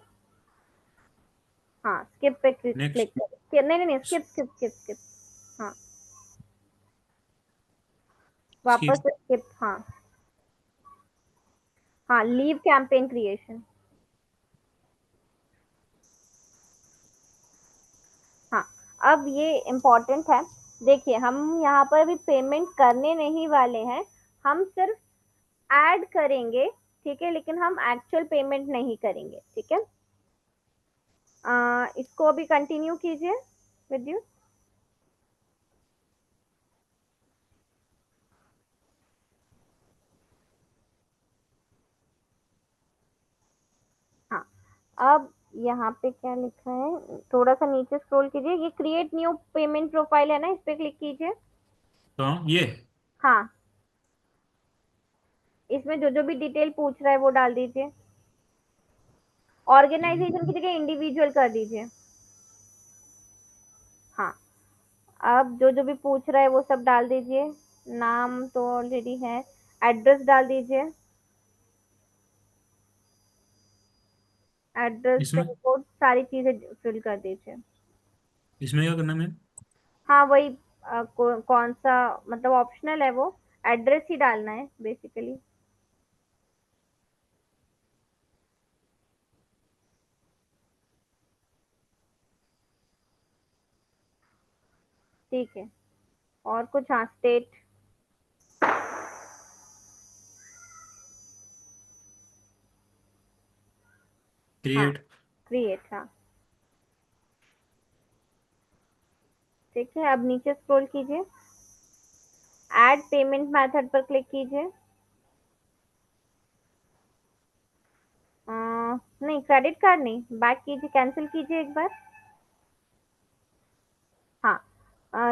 हाँ स्किप पे क्लिक नेक्स्ट। करिए। नहीं नहीं नहीं, स्किप स्किप स्किप स्किप, हाँ वापस स्किप। स्किप, हाँ हाँ लीव कैंपेन क्रिएशन। हाँ अब ये इम्पोर्टेंट है, देखिए हम यहाँ पर अभी पेमेंट करने नहीं वाले हैं, हम सिर्फ ऐड करेंगे, ठीक है, लेकिन हम एक्चुअल पेमेंट नहीं करेंगे, ठीक है। इसको अभी कंटिन्यू कीजिए विद्युत। हाँ अब यहाँ पे क्या लिखा है, थोड़ा सा नीचे स्क्रॉल कीजिए, ये क्रिएट न्यू पेमेंट प्रोफाइल है ना, इस पे क्लिक कीजिए। हाँ ये। हाँ इसमें जो जो भी डिटेल पूछ रहा है वो डाल दीजिए, ऑर्गेनाइजेशन की जगह इंडिविजुअल कर दीजिए। हाँ अब जो जो भी पूछ रहा है वो सब डाल दीजिए, नाम तो ऑलरेडी है, एड्रेस डाल दीजिए, एड्रेस इसमें पिन कोड सारी चीजें फिल कर दीजिए। इसमें क्या करना है मैम? हाँ वही कौन सा मतलब ऑप्शनल है वो, एड्रेस ही डालना है बेसिकली। ठीक है, और कुछ, हाँ स्टेट, हाँ क्रिएट। क्रिएट, हाँ ठीक है। अब नीचे स्क्रॉल कीजिए, ऐड पेमेंट मेथड पर क्लिक कीजिए। नहीं क्रेडिट कार्ड नहीं, बैक कीजिए, कैंसिल कीजिए एक बार। हाँ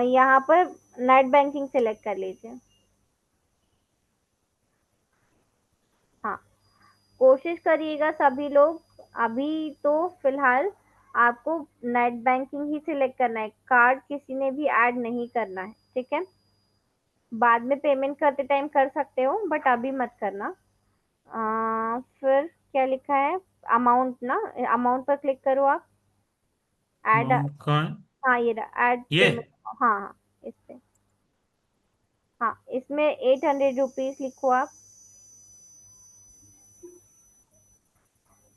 यहाँ पर नेट बैंकिंग सेलेक्ट कर लीजिए। हाँ कोशिश करिएगा सभी लोग, अभी तो फिलहाल आपको नेट बैंकिंग ही सिलेक्ट करना है, कार्ड किसी ने भी ऐड नहीं करना है, ठीक है। बाद में पेमेंट करते टाइम कर सकते हो बट अभी मत करना। फिर क्या लिखा है, अमाउंट ना, अमाउंट पर क्लिक करो आप, ऐड, अमाउंट कहाँ है? हाँ ये रहा ऐड ये पेमेंट, हाँ हाँ इस पे, हाँ इसमें 800 रुपीज लिखो आप।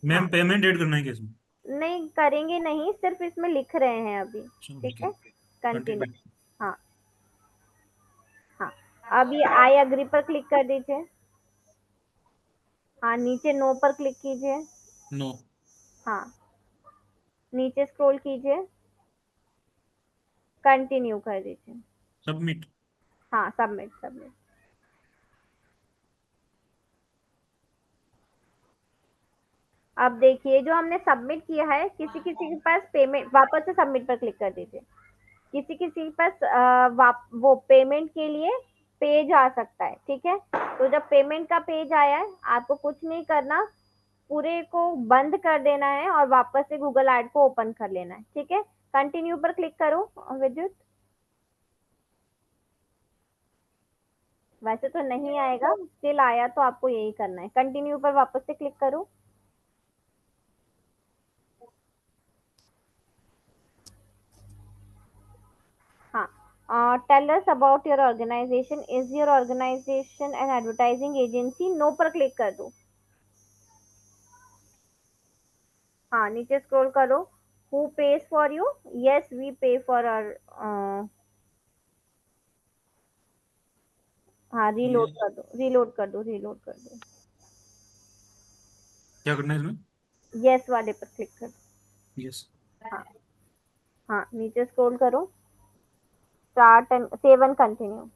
मैम हाँ पेमेंट ऐड करना है क्या इसमें? नहीं करेंगे नहीं, सिर्फ इसमें लिख रहे हैं अभी, अच्छा, ठीक ठीक है, है। कंटिन्यू। कंटिन्यू। हाँ हाँ अब ये आई अग्री पर क्लिक कर दीजिए। हाँ नीचे नो पर क्लिक कीजिए। नो। हाँ नीचे स्क्रॉल कीजिए, कंटिन्यू कर दीजिए। सबमिट। हाँ सबमिट सबमिट। अब देखिए जो हमने सबमिट किया है, किसी किसी के पास पेमेंट, वापस से सबमिट पर क्लिक कर दीजिए, किसी किसी के पास वो पेमेंट के लिए पेज आ सकता है, ठीक है। तो जब पेमेंट का पेज आया है आपको कुछ नहीं करना, पूरे को बंद कर देना है और वापस से गूगल ऐड को ओपन कर लेना है। ठीक है, कंटिन्यू पर क्लिक करो विद्युत। वैसे तो नहीं आएगा, स्टिल आया तो आपको यही करना है, कंटिन्यू पर वापस से क्लिक करो। हाँ, tell us about your organisation, is your organisation an advertising agency? No पर क्लिक कर दो। हाँ, नीचे स्क्रॉल करो, who pays for you? Yes, we pay for our. हाँ, रीलोड ये कर दो, रीलोड कर दो, रीलोड कर दो। क्या करना है इसमें? यस वाले पर क्लिक कर दो। यस। हाँ हाँ, नीचे स्क्रॉल करो, start and save and continue.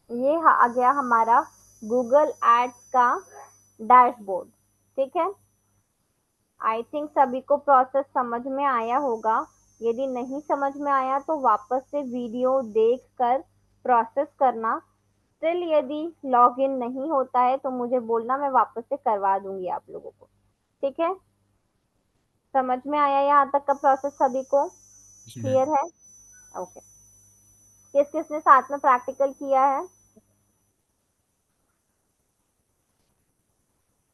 ये आ गया हमारा गूगल एड्स का डैशबोर्ड। ठीक है, आई थिंक सभी को प्रोसेस समझ में आया होगा। यदि नहीं समझ में आया तो वापस से वीडियो देख कर प्रोसेस करना। स्टिल यदि लॉगिन नहीं होता है तो मुझे बोलना, मैं वापस से करवा दूंगी आप लोगों को। ठीक है, समझ में आया यहाँ तक का प्रोसेस सभी को? क्लियर है? ओके, किस किसने साथ में प्रैक्टिकल किया है?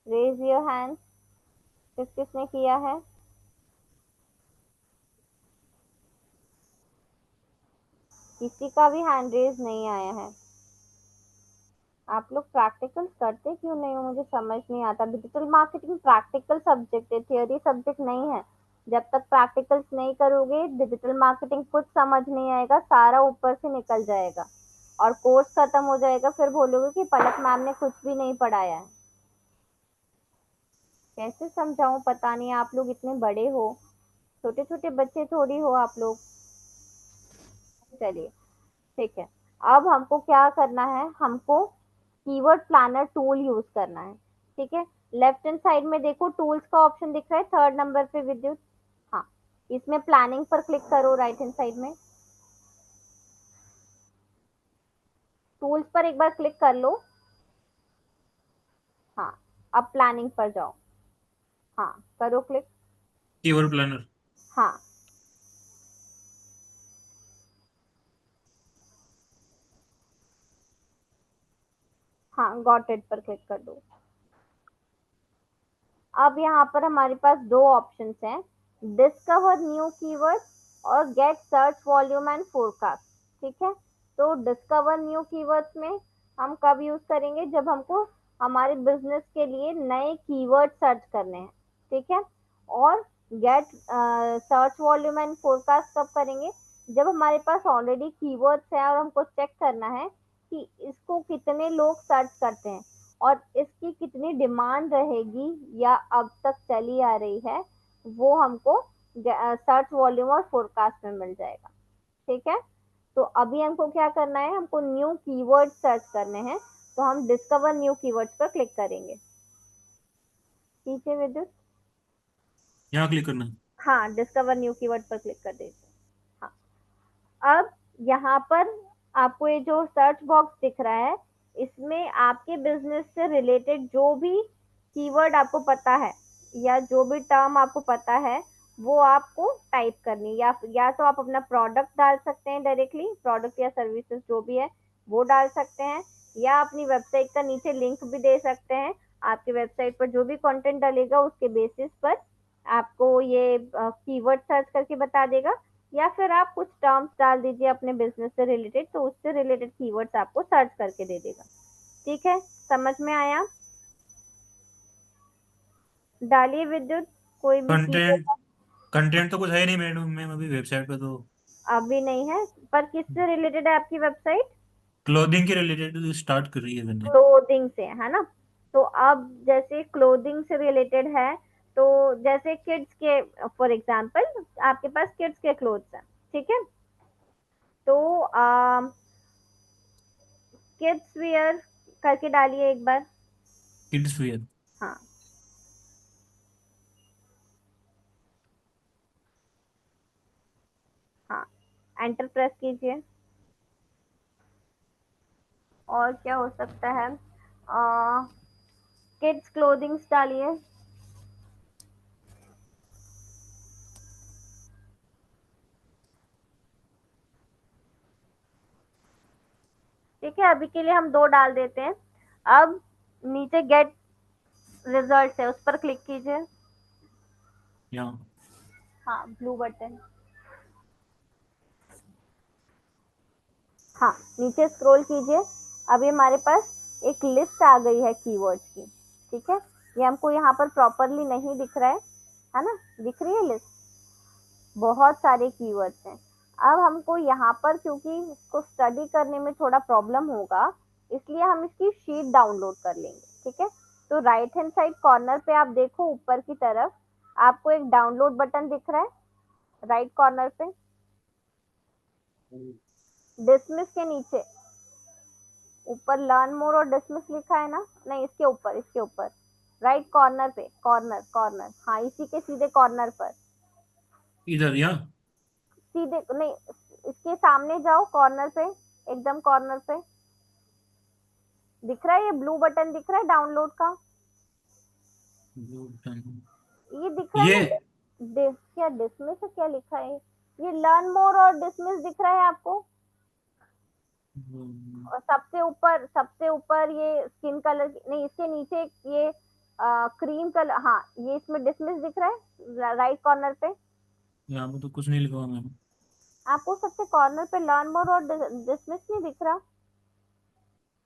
रेज योर हैंड, किस किसने किया है? किसी का भी हैंड रेज नहीं आया है। आप लोग प्रैक्टिकल करते क्यों नहीं हो, मुझे समझ नहीं आता। डिजिटल मार्केटिंग प्रैक्टिकल सब्जेक्ट है, थियोरी सब्जेक्ट नहीं है। जब तक प्रैक्टिकल्स नहीं करोगे डिजिटल मार्केटिंग कुछ समझ नहीं आएगा, सारा ऊपर से निकल जाएगा और कोर्स खत्म हो जाएगा, फिर बोलोगे कि पलक मैम ने कुछ भी नहीं पढ़ाया है। कैसे समझाऊं, पता नहीं, आप लोग इतने बड़े हो, छोटे छोटे बच्चे थोड़ी हो आप लोग। चलिए ठीक है, अब हमको क्या करना है, हमको कीवर्ड प्लानर टूल यूज करना है। ठीक है, लेफ्ट हैंड साइड में देखो टूल्स का ऑप्शन दिख रहा है, थर्ड नंबर पे विद्युत। हाँ, इसमें प्लानिंग पर क्लिक करो राइट हैंड साइड में। टूल्स पर एक बार क्लिक कर लो। हाँ, अब प्लानिंग पर जाओ। हाँ, करो क्लिक। Keyword planner. हाँ, हाँ, गॉट इट पर क्लिक कर दो। अब यहाँ पर हमारे पास दो ऑप्शंस हैं, डिस्कवर न्यू कीवर्ड और get search volume and forecast. ठीक है, तो डिस्कवर न्यू कीवर्ड्स में हम कब यूज करेंगे, जब हमको हमारे बिजनेस के लिए नए कीवर्ड सर्च करने हैं। ठीक है, और get search volume and forecast कब करेंगे, जब हमारे पास ऑलरेडी कीवर्ड्स हैं और हमको चेक करना है कि इसको कितने लोग सर्च करते हैं और इसकी कितनी डिमांड रहेगी या अब तक चली आ रही है, वो हमको सर्च वॉल्यूम और फोरकास्ट में मिल जाएगा। ठीक है, तो अभी हमको क्या करना है, हमको न्यू कीवर्ड सर्च करने हैं, तो हम डिस्कवर न्यू कीवर्ड्स पर क्लिक करेंगे। ठीक है विद्युत? यहाँ क्लिक करना है। हाँ, डिस्कवर न्यू कीवर्ड पर क्लिक कर दीजिए। हाँ, अब यहाँ पर आपको ये जो सर्च बॉक्स दिख रहा है, इसमें आपके बिजनेस से रिलेटेड जो भी कीवर्ड आपको पता है या जो भी टर्म आपको पता है वो आपको टाइप करनी, या तो आप अपना प्रोडक्ट डाल सकते हैं डायरेक्टली, प्रोडक्ट या सर्विसेज जो भी है वो डाल सकते हैं, या अपनी वेबसाइट का नीचे लिंक भी दे सकते हैं। आपकी वेबसाइट पर जो भी कंटेंट डालेगा उसके बेसिस पर आपको ये कीवर्ड सर्च करके बता देगा, या फिर आप कुछ टर्म्स डाल दीजिए अपने बिजनेस से रिलेटेड, तो उससे रिलेटेड कीवर्ड्स आपको सर्च करके दे देगा। ठीक है, समझ में आया? डालिए विद्युत, कोई भी कंटेंट कीवर्ड। कंटेंट तो कुछ है ही नहीं मैडम, मैम अभी वेबसाइट पे तो अभी नहीं है, पर किससे रिलेटेड है आपकी वेबसाइट? क्लोथिंग के रिलेटेड स्टार्ट कर रही है मैंने। क्लोथिंग से है ना, तो अब जैसे क्लोथिंग से रिलेटेड है, तो जैसे किड्स के फॉर एग्जांपल आपके पास किड्स के क्लोथ्स हैं। ठीक है, तो किड्स वियर करके डालिए एक बार। Kids where. हाँ, हाँ, एंटर प्रेस कीजिए। और क्या हो सकता है? किड्स क्लोथिंग्स डालिए। ठीक है, अभी के लिए हम 2 डाल देते हैं। अब नीचे गेट रिजल्ट है, उस पर क्लिक कीजिए। यहाँ हाँ, ब्लू बटन। हाँ, नीचे स्क्रॉल कीजिए। अभी हमारे पास एक लिस्ट आ गई है कीवर्ड्स की। ठीक है, ये हमको यहाँ पर प्रॉपरली नहीं दिख रहा है ना? दिख रही है लिस्ट? बहुत सारे कीवर्ड्स हैं। अब हमको यहाँ पर, क्योंकि इसको स्टडी करने में थोड़ा प्रॉब्लम होगा, इसलिए हम इसकी शीट डाउनलोड कर लेंगे। ठीक है, तो राइट हैंड साइड कॉर्नर पे आप देखो, ऊपर की तरफ आपको एक डाउनलोड बटन दिख रहा है राइट कॉर्नर पे। डिसमिस के नीचे ऊपर लर्न मोर और डिसमिस लिखा है ना? नहीं, इसके ऊपर राइट कॉर्नर पे, कॉर्नर, हाँ, इसी के सीधे कॉर्नर पर, इधर, यहाँ सीधे नहीं, इसके सामने जाओ, कॉर्नर पे, एकदम कॉर्नर पे दिख रहा है ये ब्लू बटन, दिख रहा है डाउनलोड का? ये दिख रहा है ये ना? क्या डिसमिस है, क्या लिखा है? ये लर्न मोर और डिसमिस दिख रहा है आपको? और सबसे ऊपर ये स्किन कलर, नहीं, इसके नीचे ये क्रीम कलर, हाँ, ये इसमें डिसमिस दिख रहा है राइट कॉर्नर पे। यहाँ पे तो कुछ नहीं लिखा हुआ मैम। आपको सबसे कॉर्नर पे लर्न मोर और डिसमिस नहीं दिख रहा?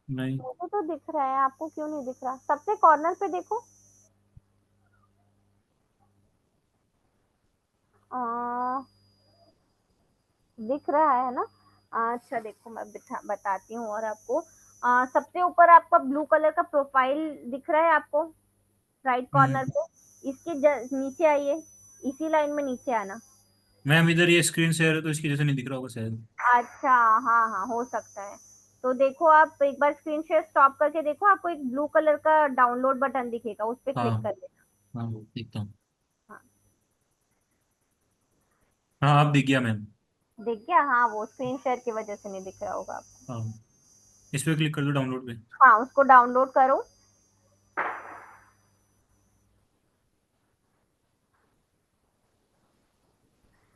नहीं, मुझे तो दिख रहा है, आपको क्यों नहीं दिख रहा? सबसे कॉर्नर पे देखो। आ, दिख रहा है ना? अच्छा, देखो मैं बताती हूँ और आपको। सबसे ऊपर आपका ब्लू कलर का प्रोफाइल दिख रहा है आपको राइट कॉर्नर पे? इसके नीचे आइए, इसी लाइन में नीचे आना। मैम इधर ये स्क्रीन शेयर है तो इसकी वजह से नहीं दिख रहा होगा शायद। अच्छा, हाँ हाँ, हो सकता है। तो देखो, आप एक बार स्क्रीन शेयर स्टॉप करके देखो, आपको एक ब्लू कलर का डाउनलोड बटन दिखेगा, उस पर क्लिक हाँ कर लेना। हाँ, देखता हूँ। हाँ, हाँ, अब दिख गया मैम। दिख गया? हाँ, वो स्क्रीन शेयर की वजह से नहीं दिख रहा होगा आपको। हाँ, इस पे क्लिक कर दो डाउनलोड पे। हाँ, उसको डाउनलोड करो।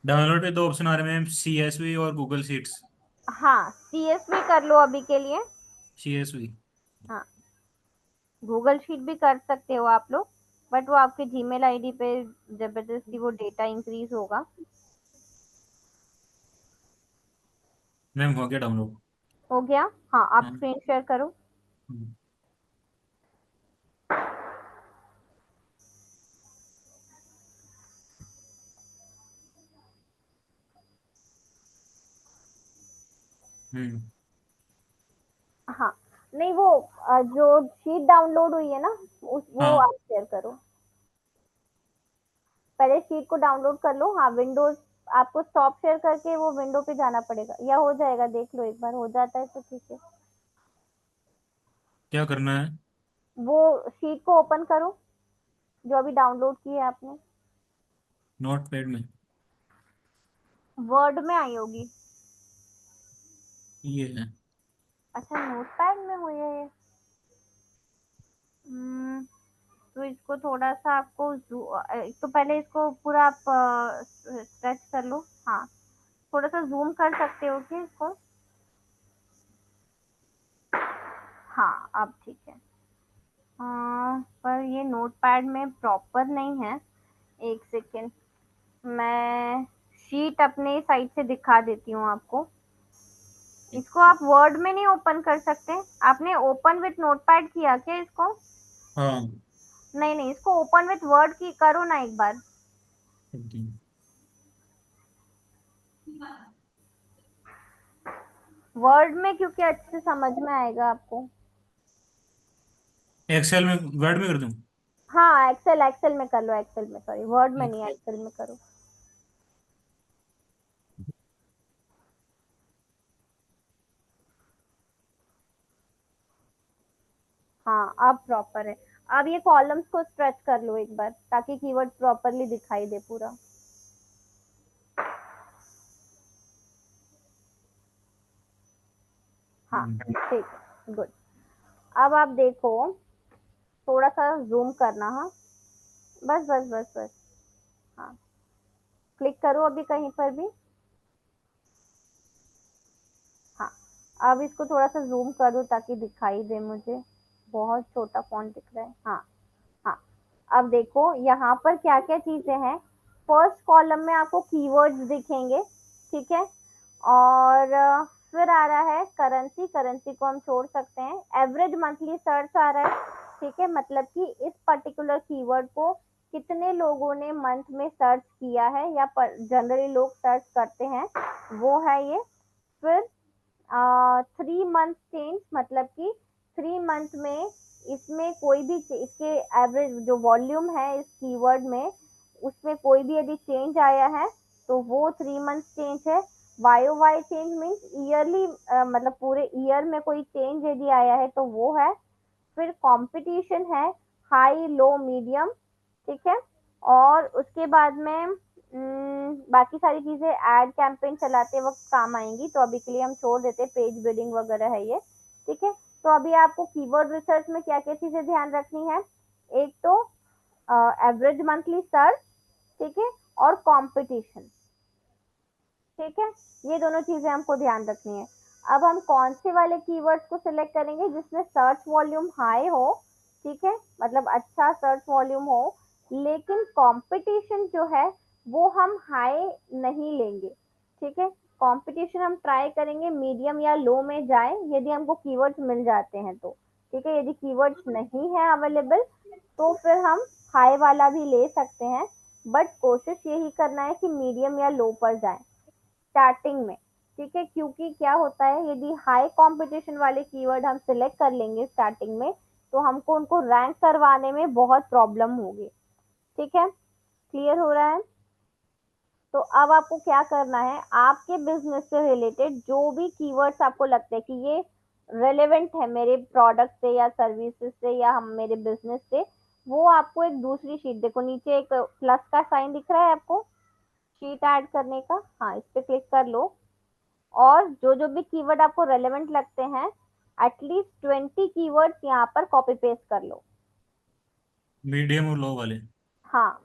डाउनलोड पे 2 ऑप्शन आ रहे हैं मैम, CSV और गूगल शीट्स। हाँ, CSV कर लो अभी के लिए। CSV। हाँ, गूगल शीट भी कर सकते हो आप लोग, बट वो आपके जीमेल आईडी पे जबरदस्ती वो डेटा इंक्रीज होगा। मैम हो गया डाउनलोड। हो गया? हाँ, आप हाँ। स्क्रीन शेयर करो। हम्म। हम्म। हाँ, नहीं, वो जो शीट डाउनलोड हुई है ना, वो हाँ, आप शेयर करो। पहले शीट को डाउनलोड कर लो। हाँ, विंडोज, आपको स्टॉप शेयर करके वो विंडो पे जाना पड़ेगा, या हो जाएगा, देख लो एक बार, हो जाता है तो ठीक है। क्या करना है? वो शीट को ओपन करो जो अभी डाउनलोड की है आपने। नोट पैड में? वर्ड में आई होगी। ये है। अच्छा, नोटपैड में हुई है ये। तो इसको थोड़ा सा आपको एक तो पहले इसको पूरा आप स्ट्रेच कर लो। हाँ, थोड़ा सा जूम कर सकते हो क्या इसको? हाँ, अब ठीक है। पर ये नोटपैड में प्रॉपर नहीं है। एक सेकेंड, मैं शीट अपने साइड से दिखा देती हूँ आपको। इसको आप वर्ड में नहीं ओपन कर सकते? आपने ओपन विथ नोटपैड किया क्या इसको? हाँ, नहीं नहीं, इसको ओपन विथ वर्ड की करो ना एक बार। करती हूँ। वर्ड में, क्योंकि अच्छे से समझ में आएगा आपको। एक्सेल में, वर्ड में कर दूँ? हाँ, एक्सेल में कर लो, एक्सेल में, सॉरी, वर्ड में नहीं, एक्सेल में करो। हाँ, अब प्रॉपर है। अब ये कॉलम्स को स्ट्रेच कर लो एक बार, ताकि कीवर्ड प्रॉपरली दिखाई दे पूरा। हाँ, ठीक है। गुड। अब आप देखो, थोड़ा सा जूम करना। हाँ, बस बस बस बस। हाँ, क्लिक करो अभी कहीं पर भी। हाँ, अब इसको थोड़ा सा जूम कर दो ताकि दिखाई दे मुझे, बहुत छोटा फॉन्ट दिख रहा है। हाँ हाँ, अब देखो यहाँ पर क्या क्या चीजें हैं। फर्स्ट कॉलम में आपको कीवर्ड्स दिखेंगे, ठीक है। और फिर आ रहा है करेंसी, करेंसी को हम छोड़ सकते हैं। एवरेज मंथली सर्च आ रहा है, ठीक है, मतलब कि इस पर्टिकुलर कीवर्ड को कितने लोगों ने मंथ में सर्च किया है या जनरली लोग सर्च करते हैं, वो है ये। फिर 3 मंथ चेंज, मतलब कि 3 मंथ में इसमें कोई भी इसके एवरेज जो वॉल्यूम है इस कीवर्ड में, उसमें कोई भी यदि चेंज आया है तो वो 3 मंथ चेंज है। YOY चेंज मीन्स ईयरली, मतलब पूरे ईयर में कोई चेंज यदि आया है तो वो है। फिर कंपटीशन है, हाई लो मीडियम, ठीक है। और उसके बाद में बाकी सारी चीजें एड कैंपेन चलाते वक्त काम आएंगी, तो अभी के लिए हम छोड़ देते, पेज बिल्डिंग वगैरह है ये, ठीक है। तो अभी आपको कीवर्ड रिसर्च में क्या क्या चीजें ध्यान रखनी है। एक तो एवरेज मंथली सर्च, ठीक है, और कंपटीशन, ठीक है। ये दोनों चीजें हमको ध्यान रखनी है। अब हम कौन से वाले कीवर्ड्स को सिलेक्ट करेंगे जिसमें सर्च वॉल्यूम हाई हो, ठीक है, मतलब अच्छा सर्च वॉल्यूम हो, लेकिन कंपटीशन जो है वो हम हाई नहीं लेंगे, ठीक है। कंपटीशन हम ट्राई करेंगे मीडियम या लो में जाए यदि हमको कीवर्ड्स मिल जाते हैं तो, ठीक है। यदि कीवर्ड्स नहीं है अवेलेबल तो फिर हम हाई वाला भी ले सकते हैं, बट कोशिश यही करना है कि मीडियम या लो पर जाए स्टार्टिंग में, ठीक है। क्योंकि क्या होता है, यदि हाई कंपटीशन वाले कीवर्ड हम सिलेक्ट कर लेंगे स्टार्टिंग में तो हमको उनको रैंक करवाने में बहुत प्रॉब्लम होगी, ठीक है। क्लियर हो रहा है। तो अब आपको क्या करना है, आपके बिजनेस से रिलेटेड जो भी कीवर्ड्स आपको लगते हैं कि ये रेलेवेंट है मेरे प्रोडक्ट से या सर्विसेज से या हम मेरे बिजनेस से, वो आपको एक दूसरी शीट, देखो नीचे एक प्लस का साइन दिख रहा है आपको शीट ऐड करने का, हाँ इस पे क्लिक कर लो। और जो जो भी कीवर्ड आपको रेलेवेंट लगते हैं एटलीस्ट 20 कीवर्ड्स यहाँ पर कॉपी पेस्ट कर लो। मीडियम और लो वाले। हाँ,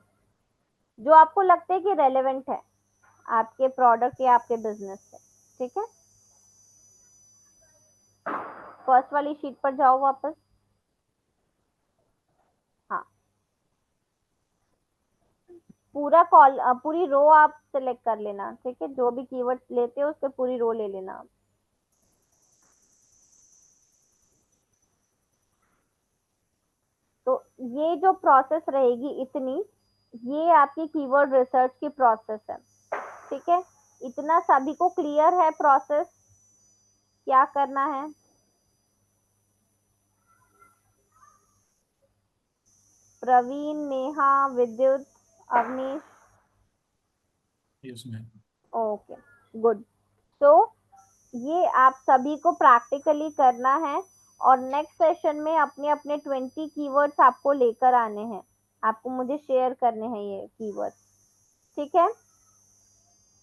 जो आपको लगते हैं कि रेलेवेंट है आपके प्रोडक्ट या आपके बिजनेस से, ठीक है। फर्स्ट वाली शीट पर जाओ वापस। हाँ, पूरी रो आप सिलेक्ट कर लेना, ठीक है। जो भी कीवर्ड्स लेते हो उसके पूरी रो ले लेना। तो ये जो प्रोसेस रहेगी इतनी, ये आपकी कीवर्ड रिसर्च की प्रोसेस है, ठीक है। इतना सभी को क्लियर है प्रोसेस क्या करना है। Praveen, Neha, Vidyut, Avneesh, yes ma'am. Okay, good. तो ये आप सभी को प्रैक्टिकली करना है और नेक्स्ट सेशन में अपने अपने 20 कीवर्ड्स आपको लेकर आने हैं, आपको मुझे शेयर करने हैं ये कीवर्ड्स, ठीक है।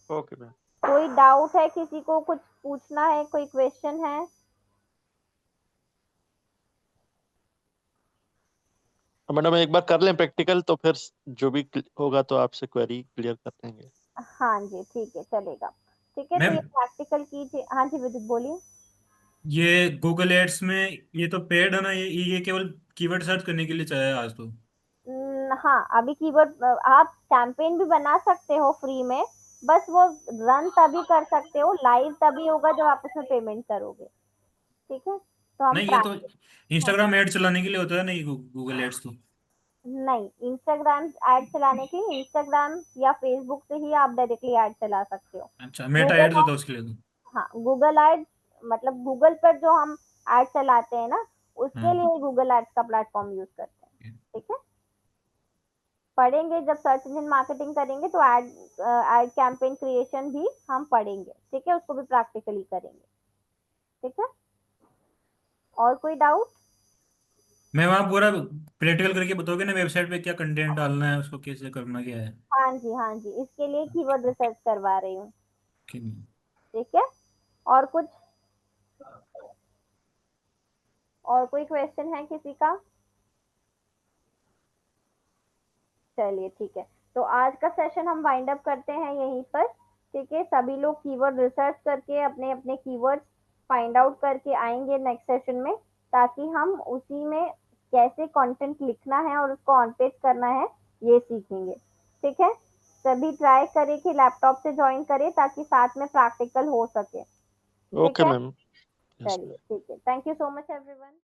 Okay ma'am. कोई डाउट है, किसी को कुछ पूछना है, कोई क्वेश्चन है। मैडम एक बार कर लें प्रैक्टिकल तो फिर जो भी होगा तो आपसे क्वेरी क्लियर कर देंगे। हाँ जी, ठीक है, चलेगा, ठीक है। तो मैम ये प्रैक्टिकल कीजिए। हाँ जी विद्युत बोलिए। ये गूगल एड्स में ये तो पेड है ना, ये केवल कीवर्ड सर्च करने के लिए चाहिए आज तो। हाँ, अभी कीवर्ड आप कैंपेन भी बना सकते हो फ्री में, बस वो रन तभी कर सकते हो, लाइव तभी होगा जब आप उसमें पेमेंट करोगे, ठीक है। तो हम नहीं ये तो प्रैक्टिस, इंस्टाग्राम ऐड चलाने के लिए होता है ना ये गूगल एड्स तो। नहीं, इंस्टाग्राम ऐड चलाने के लिए इंस्टाग्राम या फेसबुक से ही आप डायरेक्टली ऐड चला सकते हो। अच्छा, मेटा एड्स गूगल, होता है उसके लिए तो। हाँ गूगल एड्स, मतलब गूगल पर जो हम ऐड चलाते हैं ना, उसके हाँ। लिए गूगल एड्स का प्लेटफॉर्म यूज करते हैं, ठीक है। पढ़ेंगे जब सर्च इंजन मार्केटिंग करेंगे तो ऐड कैंपेन क्रिएशन भी हम पढ़ेंगे, ठीक है, उसको भी प्रैक्टिकली करेंगे, ठीक है। और कोई डाउट। मैं वहाँ पूरा प्रैक्टिकल करके बताओगे ना वेबसाइट पे क्या कंटेंट डालना है, उसको कैसे करना क्या है। हाँ जी हाँ जी, इसके लिए कीवर्ड रिसर्च करवा रही हूँ, ठीक है। ठीक है। और कुछ। और कोई क्वेश्चन है किसी का? चलिए ठीक है, तो आज का सेशन हम वाइंड अप करते हैं यहीं पर। ठीक है, सभी लोग कीवर्ड रिसर्च करके अपने अपने कीवर्ड्स फाइंड आउट करके आएंगे नेक्स्ट सेशन में, ताकि हम उसी में कैसे कंटेंट लिखना है और उसको ऑन पेज करना है ये सीखेंगे। ठीक है, सभी ट्राई करें कि लैपटॉप से ज्वाइन करें ताकि साथ में प्रैक्टिकल हो सके। ठीक ओके है, मैम। चलिए ठीक है, thank you so much everyone.